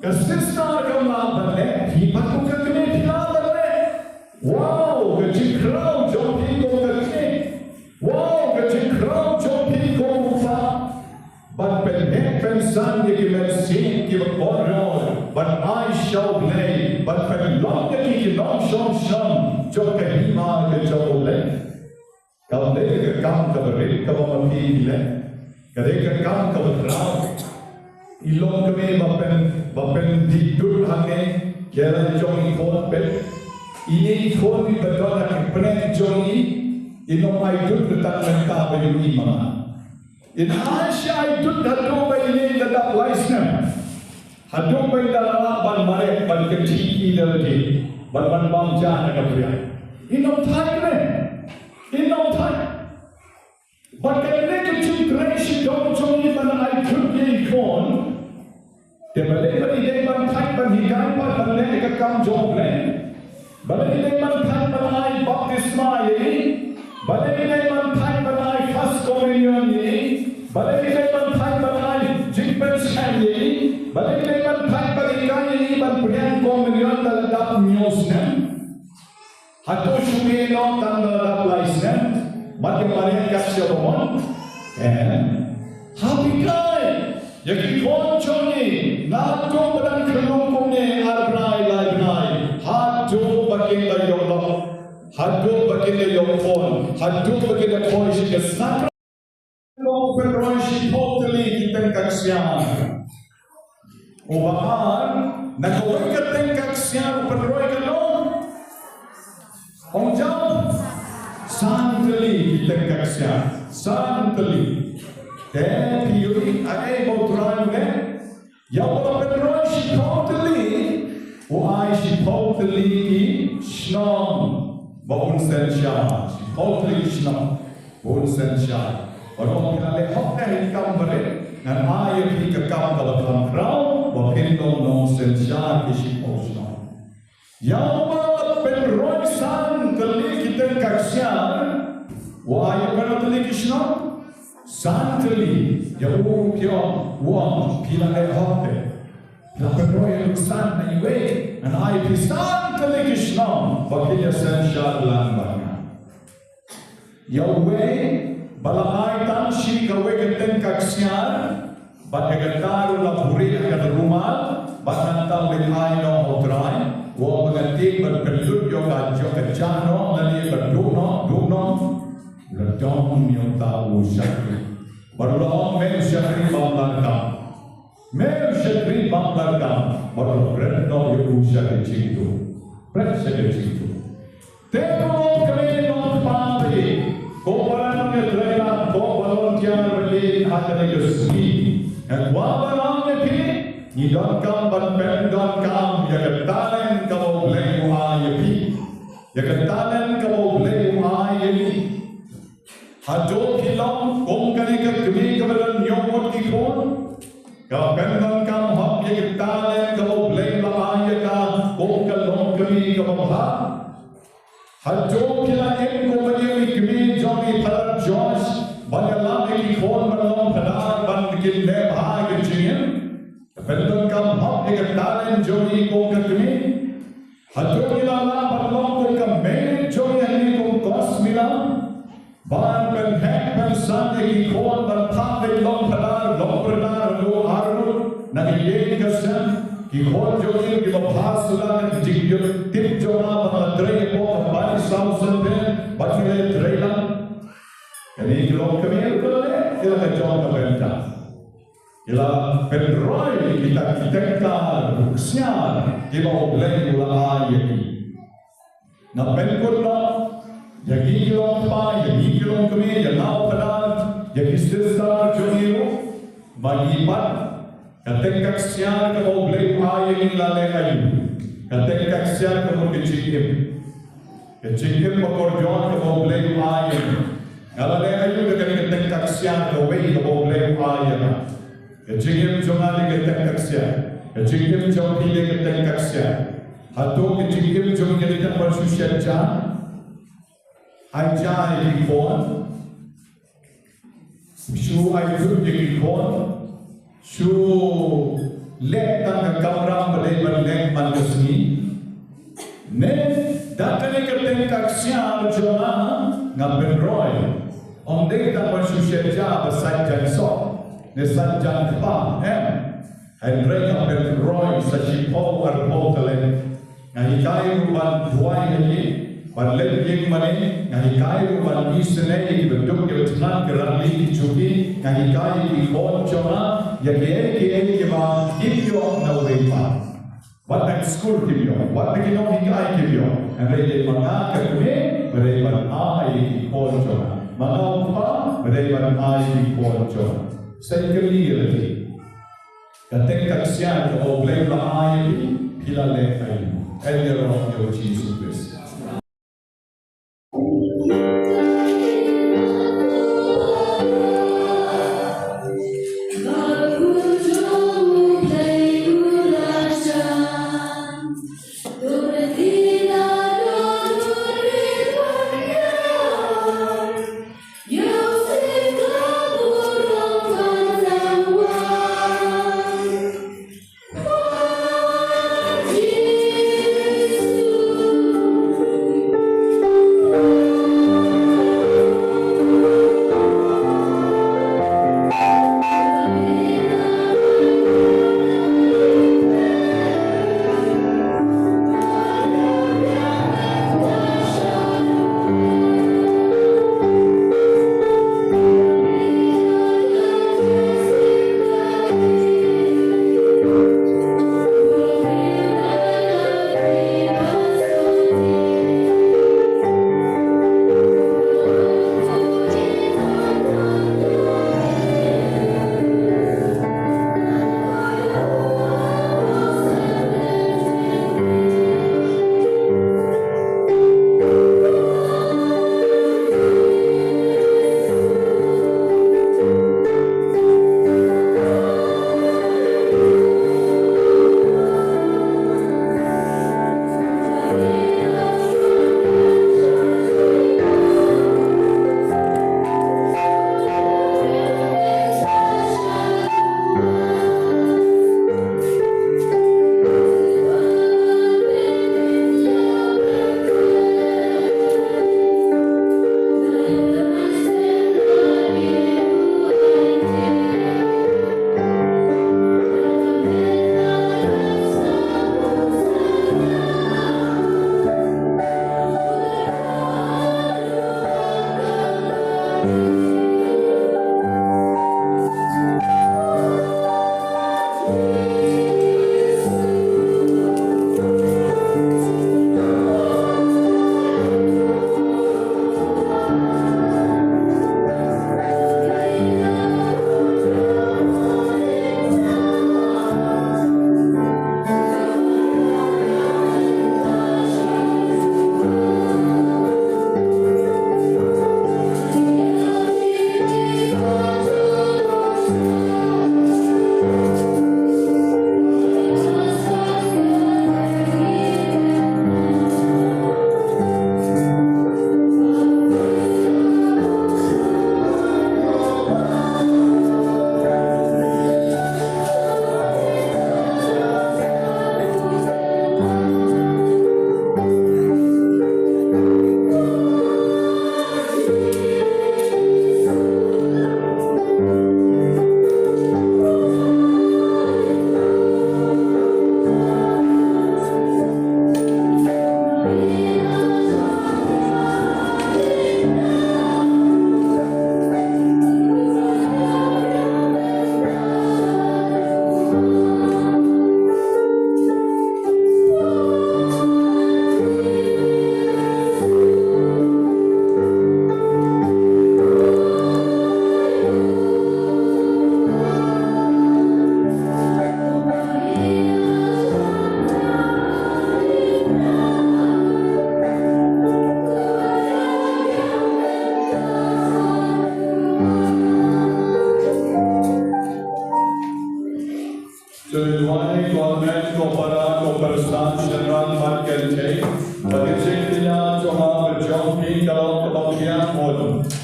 ke sistar kamu banle hipat ku kekeme pila banle wow kejikrau jopi ko kekeme wow Krau jopi kongsa, but pensan ye kimersin ki berkorol, but I shall play, but long ki long shom jok kahima ke jole. Kau le kam ka berit ka mati le, kade ka kam ka berau, ilong kami bapen didur hange, kera jong ikon pet, ini ikon di betul nak penek jongi. Inong ay dud datang mereka bagi imam. In Asia ay dud haduh bagi dadak laisnya. Haduh bagi dalam ban marek ban keciki dalagi ban bangsa nak beriak. Inong thai ne. Inong thai. Bagai kecik kreasi dong jongi ban ay dud ye kon. Dia balik bagi ban thai ban hikai ban balik ke kam jong ne. Balik ban thai ban ay baptisma ye. Balai ini mantai balai first communion ini, balai ini mantai balai jimpensan ini, balai ini mantai balai ini balai communion dalam dap miosnya, hato shumeno dalam dap laisnya, mati marian kasih omon, happy guy, jadi konconi, nato badan kelungkungnya arbrai laibrai, hato bakyndai Allah. Haduh bakyndai yongkon, haduh bakyndai koishi kesakra. Long perroishi totally kita kaksian. Obahan, nakawai kita kaksian perroi kalong. Om jauh, santeli kita kaksian, santeli. Dan piuri ay bauturan ne, yang perroishi totally, oaishi totally shnong. Bawun sensyar, totally shnong, bawun sensyar. Orang kita lehok dari kamberit, dan air di kekam dalam krau, bahindong no sensyar isi shnong. Yang penroisan kali kita kaksian, wahai mana kali shnong, santeli, yang ukiong, uang, pila lehok deh. Lapenroy lusan na iwe, an ay pisan kalikisnam, bakilya sensyar langbanya. Yahweh, balakay tansi kawe keten kaksian, bagagataru na puri akan rumah, bagantaw likay no hotray, wa magantig berpelut yung kadyo kajano, nali berduno, ladong yung tao syakri. Barulah mem syakri banglarkam. Mem syakri banglarkam. Barulah berenang yang usia kecil itu. Berenang kecil itu. Tengok kami non pari. Kau barang yang terletak, kau volunteer beli ada negeri. Dan wabarang yang kini, ni donkam ban donkam yang ketalan kau boleh muayi. Yang ketalan kau boleh muayi. Haduh kilam, kau kali kami keberan nyomot kikon. Kau donkam hak yang ketalan kau boleh muayi ka, kau kalong kami kebabah. Haduh kila ko bagi kami Johnny Palat Josh bagalam kikon balong padar ban kinde bahag jingin. Pendon kam hak yang ketalan Johnny ko kami. Haduh kila la balong ko kami Johnny ini ko kos milam. Ban pen hek pen san kikon ban thak long padar lo arun nagiye kasan. Kikon Johnny ki bahas sulan jingyo tip jona bangadre ko kembali sausen pen bakile trailan. Kini kalau kami boleh kita kejauh kepada kita penroy kita ruksian kita boleh mulai ini. Nak penkullah yagi kilong pa yagi kilong kami janau pada yagi sesar joniru magipat katek kaksian kalau boleh mulai ini lalai ayu katek kaksian kalau kecikim pekorjaan kalau boleh mulai ini. Kalau dia ayu dengan ketek kaksian kawai kalau boleh mulai kecingim jangan ketek kaksian kecingim jangan pilih ketek kaksian atau kecingim jangan kita bersusia jangan aja ikon shu ayu ikon shu lek tang kamera boleh berlek manusia ne datang ketek kaksian jangan ngapain roy. Om dek tak bersusia jauh bersajan sok, nesajan kepah, Henry ngapain roy sesipo arpo kalian, ngahikai ruban dua ini, balik yang mana, ngahikai ruban isne ini bentuk kebetulan kerali cuci, ngahikai ikon cuma, ya kiai kema hibyo nawepa, buat school hibyo, buat kita hikai hibyo, Henry mana kami beriman ikon cuma. Mengapa mereka ai ikon saya clear lagi ketek kaksian kalau boleh ai pila lekai elero yo Jesus Christ.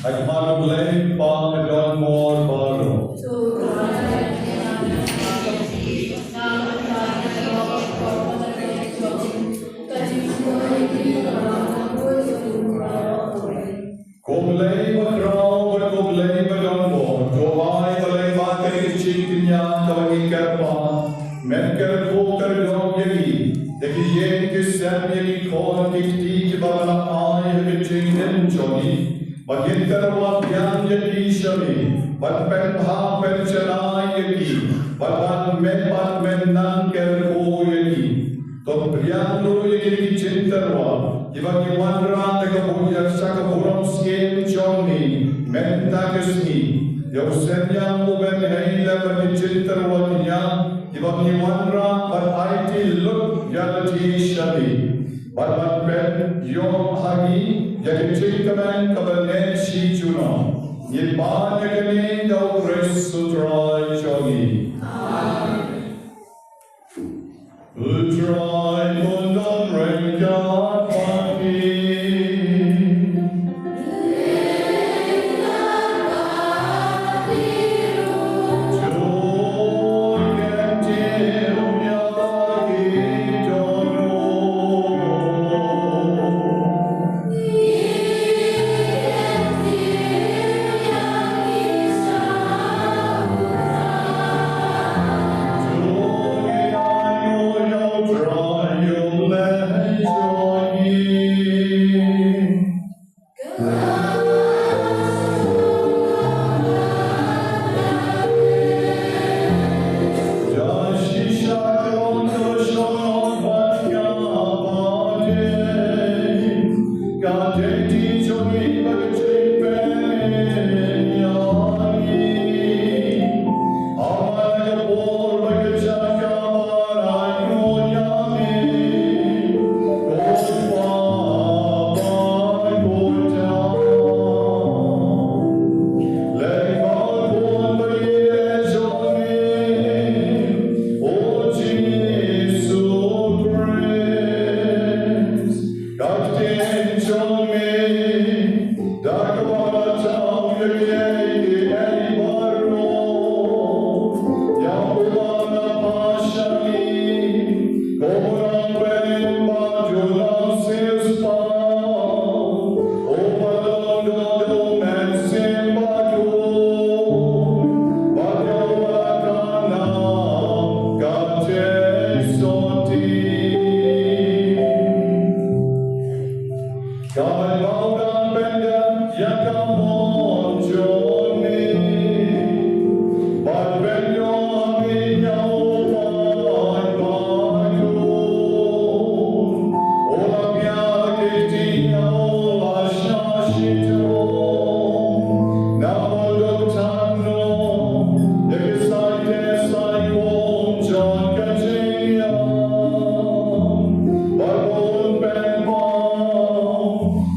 at Marulay pa Don More Baro. Kumlay magraw at kumlay magambo, kaway balay matay chikin niya tawag ikarpa, menkar ko kardong yagi, dakiyen kisam yagi kon kikti kibala ay hagachinin jogi, bagyndai wapyan yagi shami, batpen ha penchanay yagi, batan men nan kerko yagi, Topriando yagi cintarwa, Ibagi wanra nagabuya sa kaburang skin Johnny, Mentagasni, Yosenya Muben Haila Banicintarwa niya, Ibagi wanra but IT look yalati shabi, Babat Ben Yom Hagi, Yagicintaman Kabanet Shi Juno, Yiban Yagani Dau Grace Sutra Jogi. Utrai Mundon Rengat Pagi.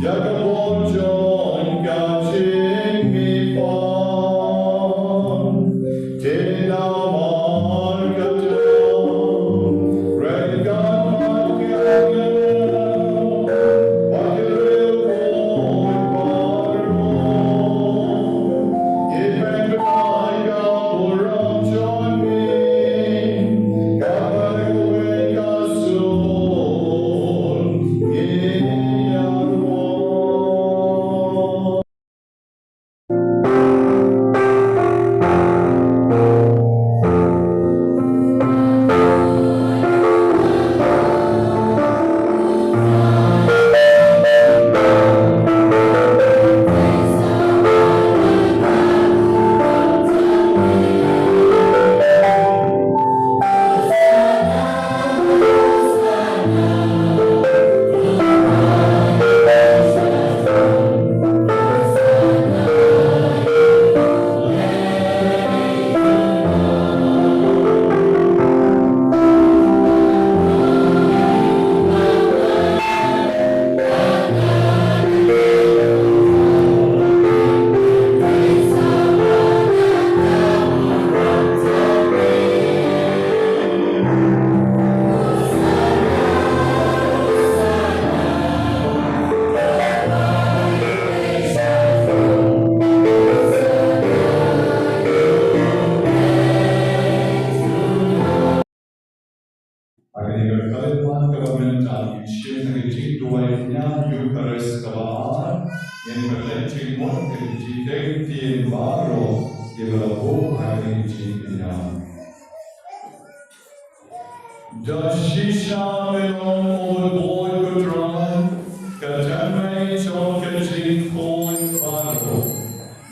Yagamon John Gachi. bersabar yang berlencing mungkin jika tien baru di bawah hari cinta. Dashisha melon overboard kutran, katamai chon kachin koi baru.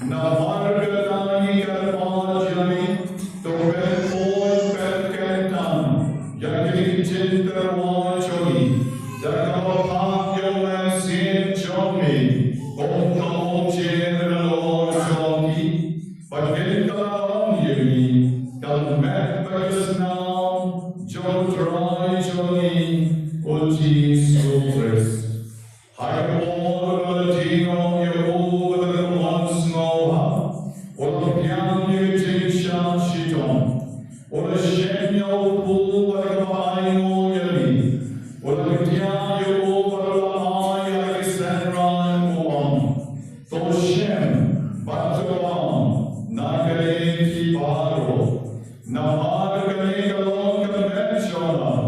Na marga tani karma jami, to ben koi ben kentan, yakin cinta wajoi, dakwa pakyo man sin jomi, kong general jomi, bakyndai yumi, kalmet bagasnam, John Try Johnny, Uji Supres. High Lord Latino, Yehovah the once Noah, Olympian Yutisha Shiton, Olashemyo Pul Vagabaino Yali, Olympian Yehovah Alexandran Muam, Toshem, Batuam, Nagareti Baro, Namargani Galon Conventional,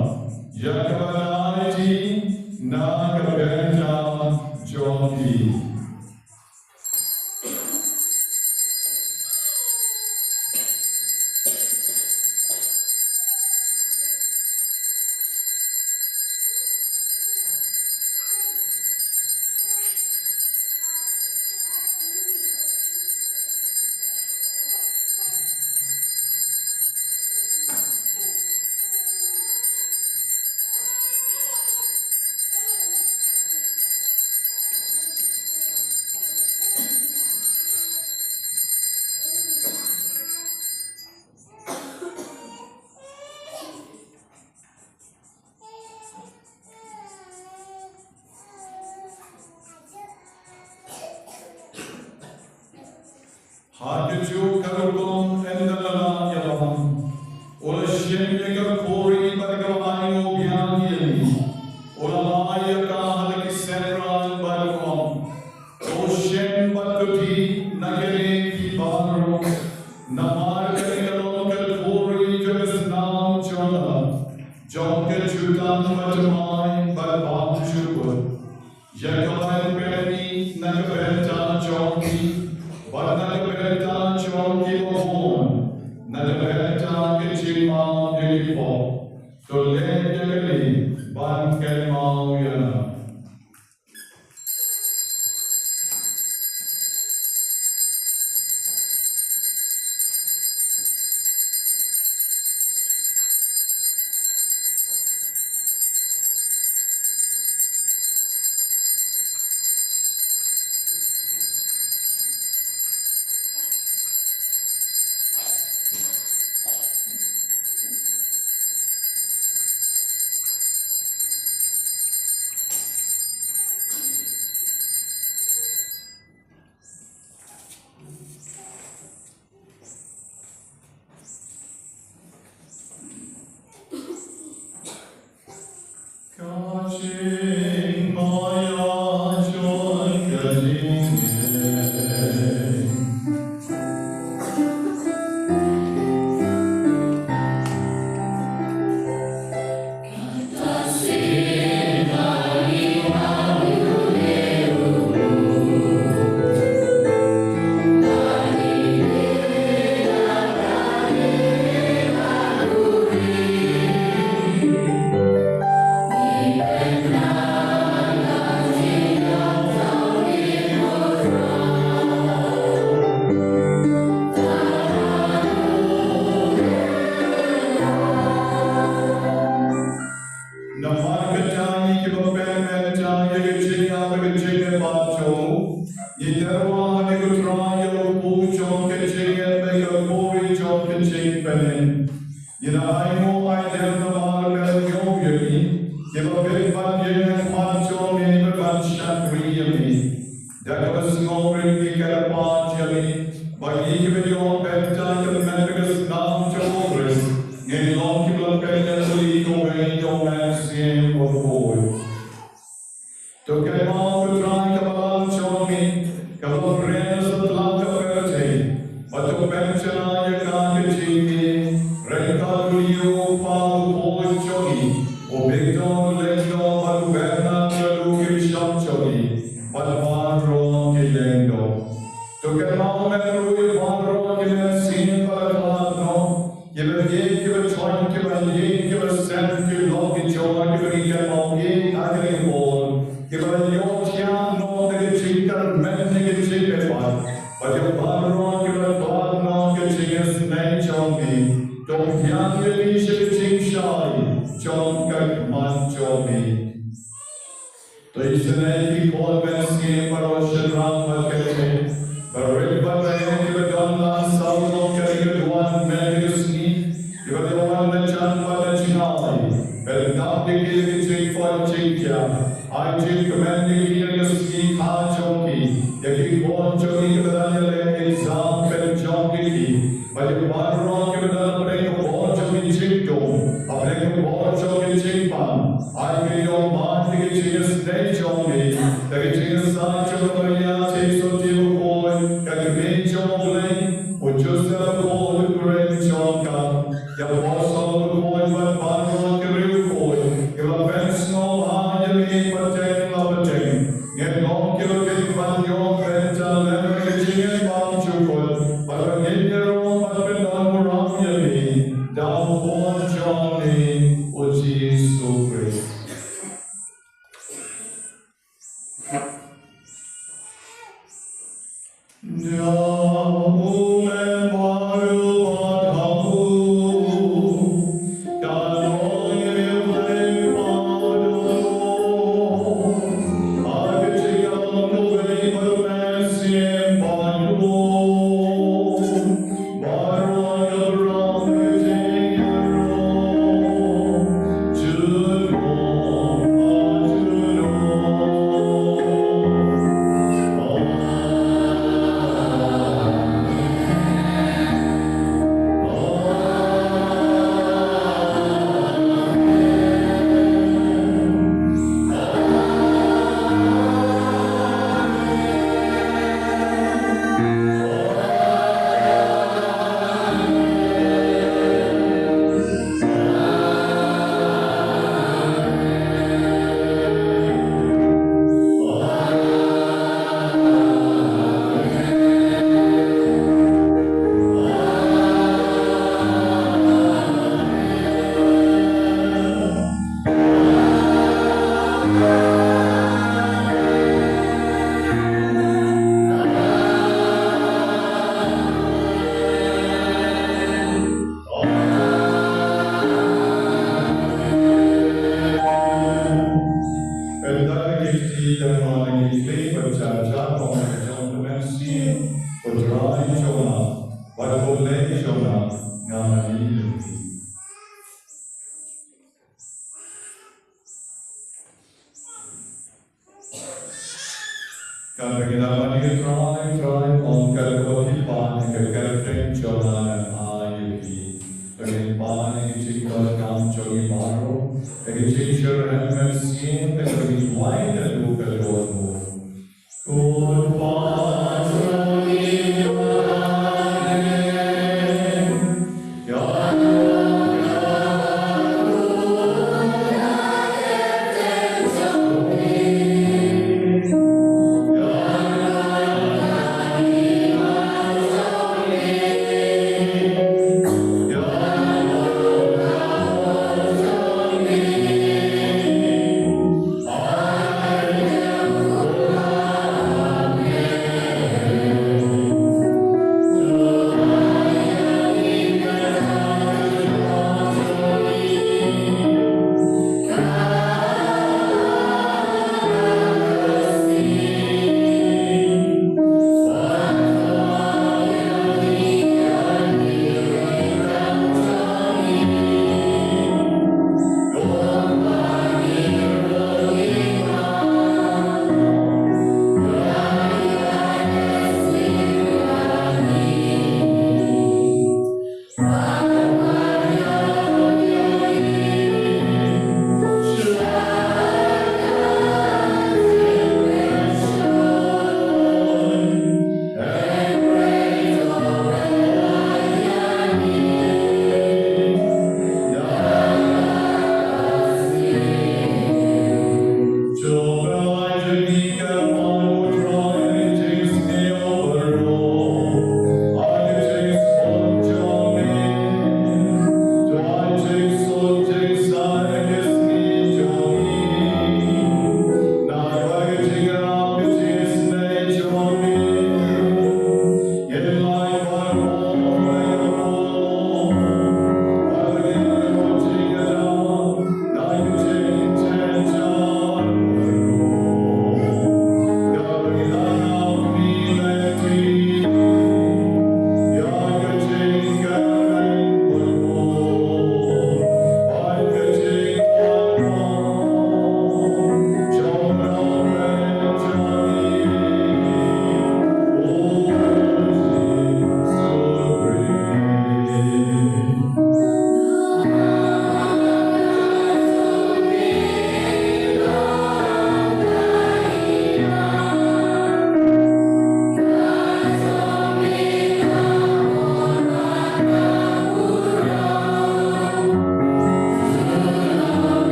Yakavanati, Nagabenta, Jondi. Haduh karukon endalala yalam, ola shemyega kori bargamayo biangi, ola maya kahal kisenran barkom, oshem batuti nagere ki baro, namar kanigalon kori jagasnam jona, jonke jutan matamai barbam jubur, yakavan peri nagabenta jonki. Nagabenta chonki mohon, nagabenta kichima dilipo, tole jagali ban kelmau yana. Kaching maya joy kajing. But Padron Gilendo. To get out and Rui Padron Gilesin Palatano, give a ye, give a joint, give a ye, give a send, give a log, give a joy, give a recap of ye, tackling ball, give a Yotian, no, the chicken, men, the chicken one. But your Padron, give a Padron, give a chicken, snake on me. Don't young, you should be shy, John Gutman, John me. Please name call Messi Paroshan Rama Kete, Baribba Donna Saulo Karigaduan Medicine, you are the one that Chan Padachinai, and now the Gilgit for Chinkia. I take commanding here ski Hajoki, the Kikon Joki Badale exam and Joki, but the Padron given a break of all Joki Chinto, a break of all Joki Chimpan. I give your mind to get you stage on me, the getting a side of the takes of the boy, can you make your blame, or just a boy with great Jonka, the boss of the boy, but Padron the real boy, give a fence no high, you need but take love a thing, get long, give a big man your friends and leveraging and bound you good, but when your own husband on around you, down born Johnny, which is so great.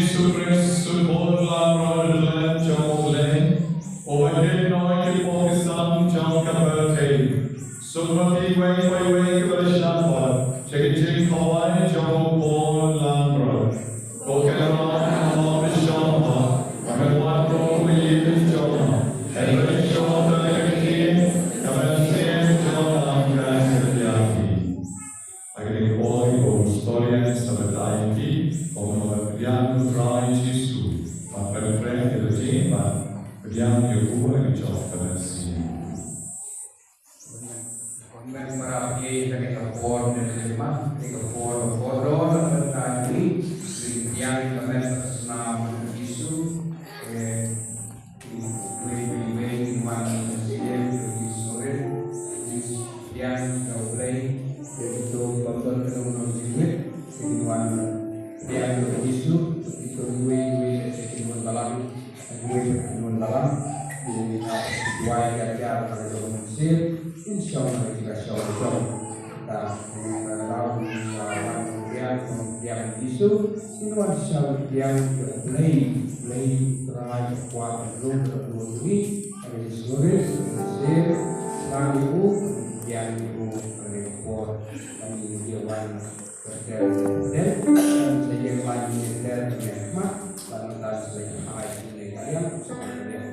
Sudres Sudhon Lam Rodan Jong Lane, Overhead Noy Pakistan Jong Kapate, Sumati Way Kalashampa, Chekajik Hawaii Jong Bon Lam Road, Okanawa Ham Shampa, Amadwato Lee Jong, Henry Shota Lekati, Kamasien Jong Lam Agri poi con storie stamattanti come vediamo tra i Gesù, ma per prendere la gente, vediamo che pure che ciò per assieme. Dengan para kiai dan kapor dan jemaat, kapor dan tadi yang kemarin senam isu, we man di sore yang kau play itu tonton kenal sini kehidupan yang isu itu we kehidupan dalam di dua yang pada Mesir. Insyaallah kita syawal kemudian isu inwan syawal yang play terakhir kuat belum terpenuhi dari sore Mesir lalu kemudian ibu report kami dewan kerja dan saya lagi dan mehmat lantas saya hai ini kalian sebenarnya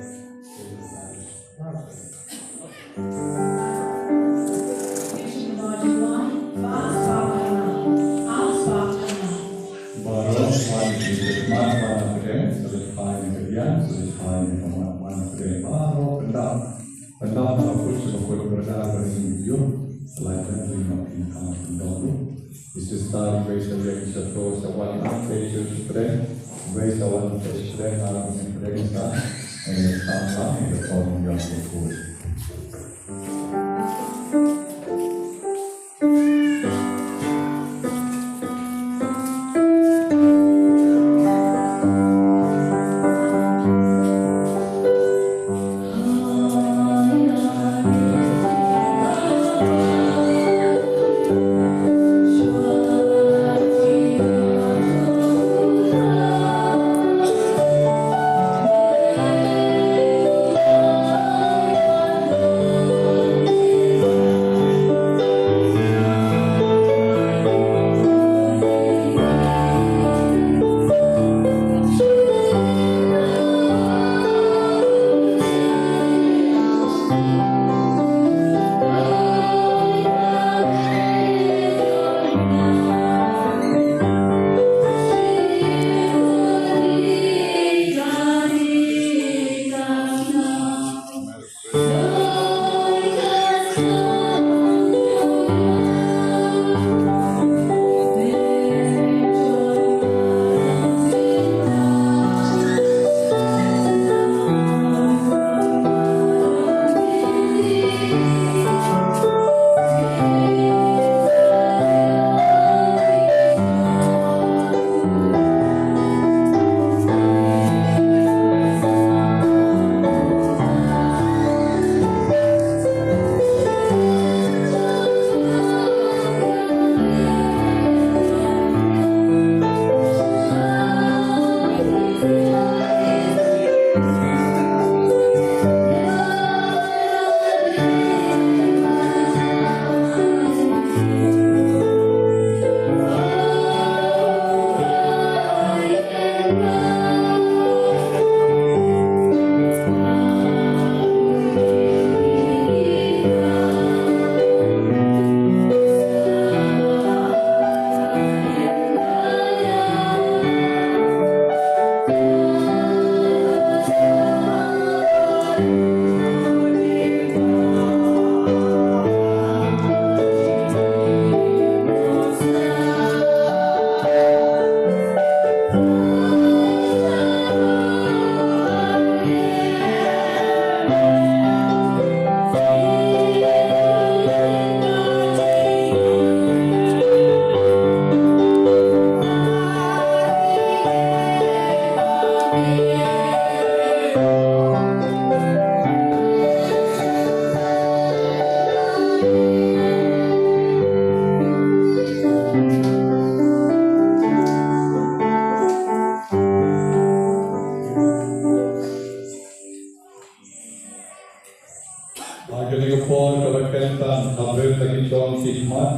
kabar lagi John Kidman,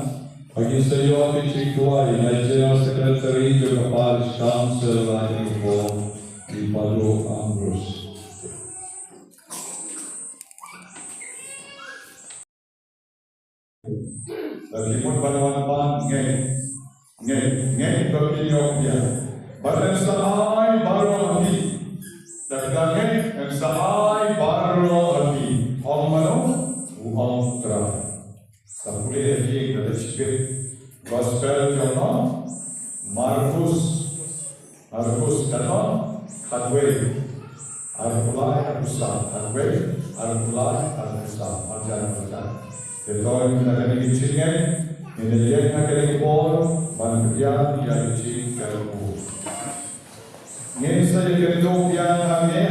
bagi saya Kecikuai, General Secretary juga Parish Council lagi di Palu Ambrus. Lagi pun pada ngeh berkinyok dia. Badan sahai baru hati, dan yang sahai baru hati. Om mano, om terang. Sampai lagi kita cipir gospel jono, Markus jono, haduh, arpulai arpusam, arpulai arpusam, macam. Kalau kita kena dicingin, ini dia nak kena pol, manusia yang dicing kalau. Ini saja kentuk yang kami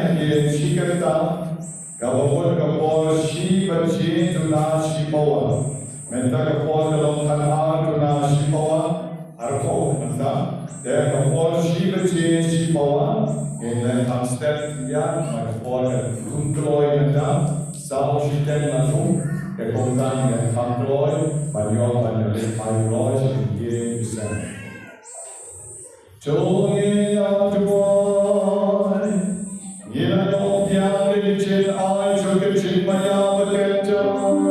cikan tam, kalau pol si berci tu na si bawa, minta kapol dalam tanah tu na si bawa, arko minta, dan kapol si berci si bawa, ini constant yang kapol kontrol minta, sahaja si langsung. Kekontan yang kamploi, banyak payloi sebagai besar. Jogi aduai, gila dong yang licin ai, jogi cik maya berkencang,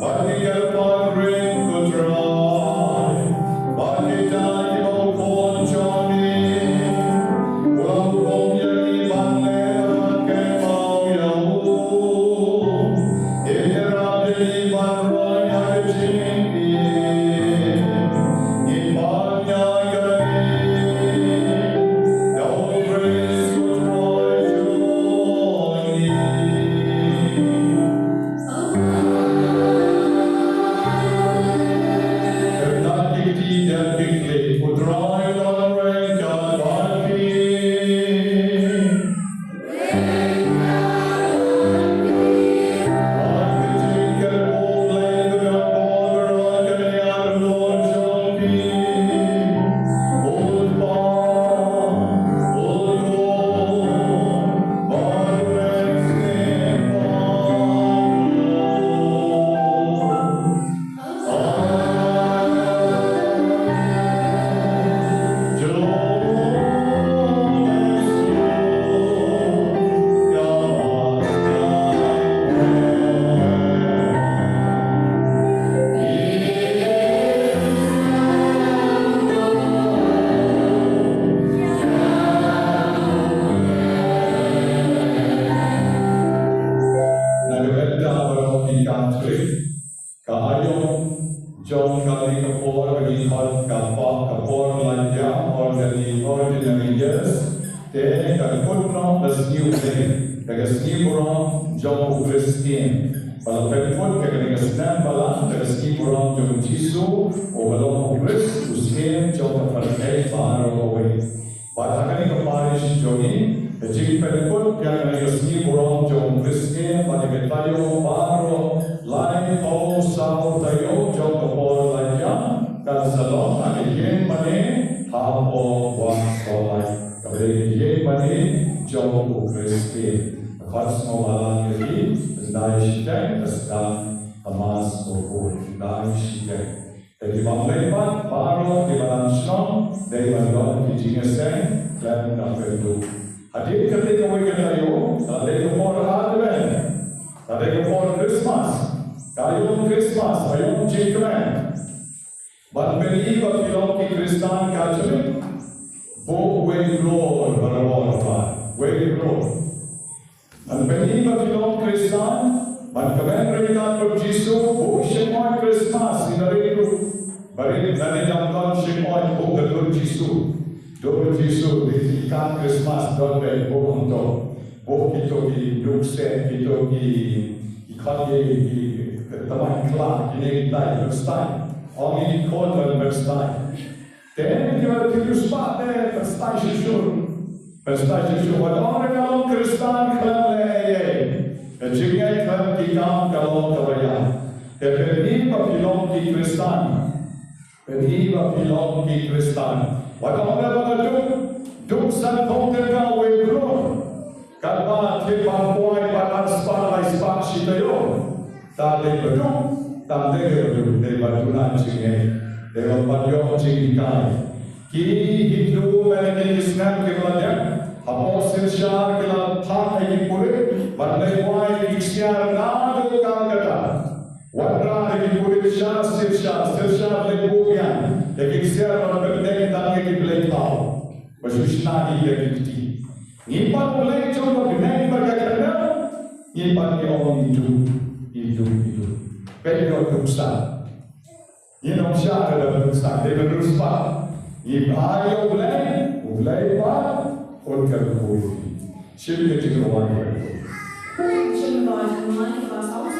bagi kerpan ring kutrai, bakyndai bau joni, pulau bom yang iban kebau yau. Jom kali kapor bagi kapor lanjang ordinary years. Then kapor no the new thing. The new orang jom Christian. Kalau kapor kena kesana balang the new orang jom Jisu. Kalau Christ usai jom percaya baharu away. Pada kali kaparish joni. Jadi kapor kena new orang jom Christian. Pada ketayo baharu lain kau sahur tayo jom kapor lanjang. Kalau salon ada yang mana hapo buat solai. Kalau yang mana jom Christian. Khas mawalan lagi bakyndai sidang sedang MassBakhuid bakyndai sidang. Jadi banglepat baru di dalam Islam dari bandar di Jingaseng dan Nampelu. Hadir ketika mereka tahu, ada kapor Advent, ada kapor Christmas, kayung Christmas, kayung Cikren. Bagi film ki Kristen Katolik, bo way road barawal way road. Dan bagi film Kristen, bagi mereka berjisu, bo semua Christmas ini bari dari dalam semua bo gelur jisu, do jisu di kan Christmas don be bo untuk bo kita di dukse kita di ikan di teman kelak ini kita berstai. Orang ini kota berstai. Dan kita tidak sempat berstai syukur. Berstai syukur. Orang kalau Kristen kelai, jika kita kalau kebaya, beri film di Kristen, beri film di Kristen. Orang duk santung terkau webro, kalau kita puai pada sepak sitayo, tadi berduk. tam de batuna chinge de batyo chingai ki Hindu mene Islam ke madya apostle shar ke la tha ki pure badle wai Christian na do kata watra ki pure shar sir le buyan de Christian na berde ta ke play tao bashishna hi de ki ni pa play cho no binai ba ka ni pa ke on itu Pedro tuksa ni no sha da tuksa de beruspa ni ayo ulai pa और कर कोई शिव के चित्रवान है Children, money was always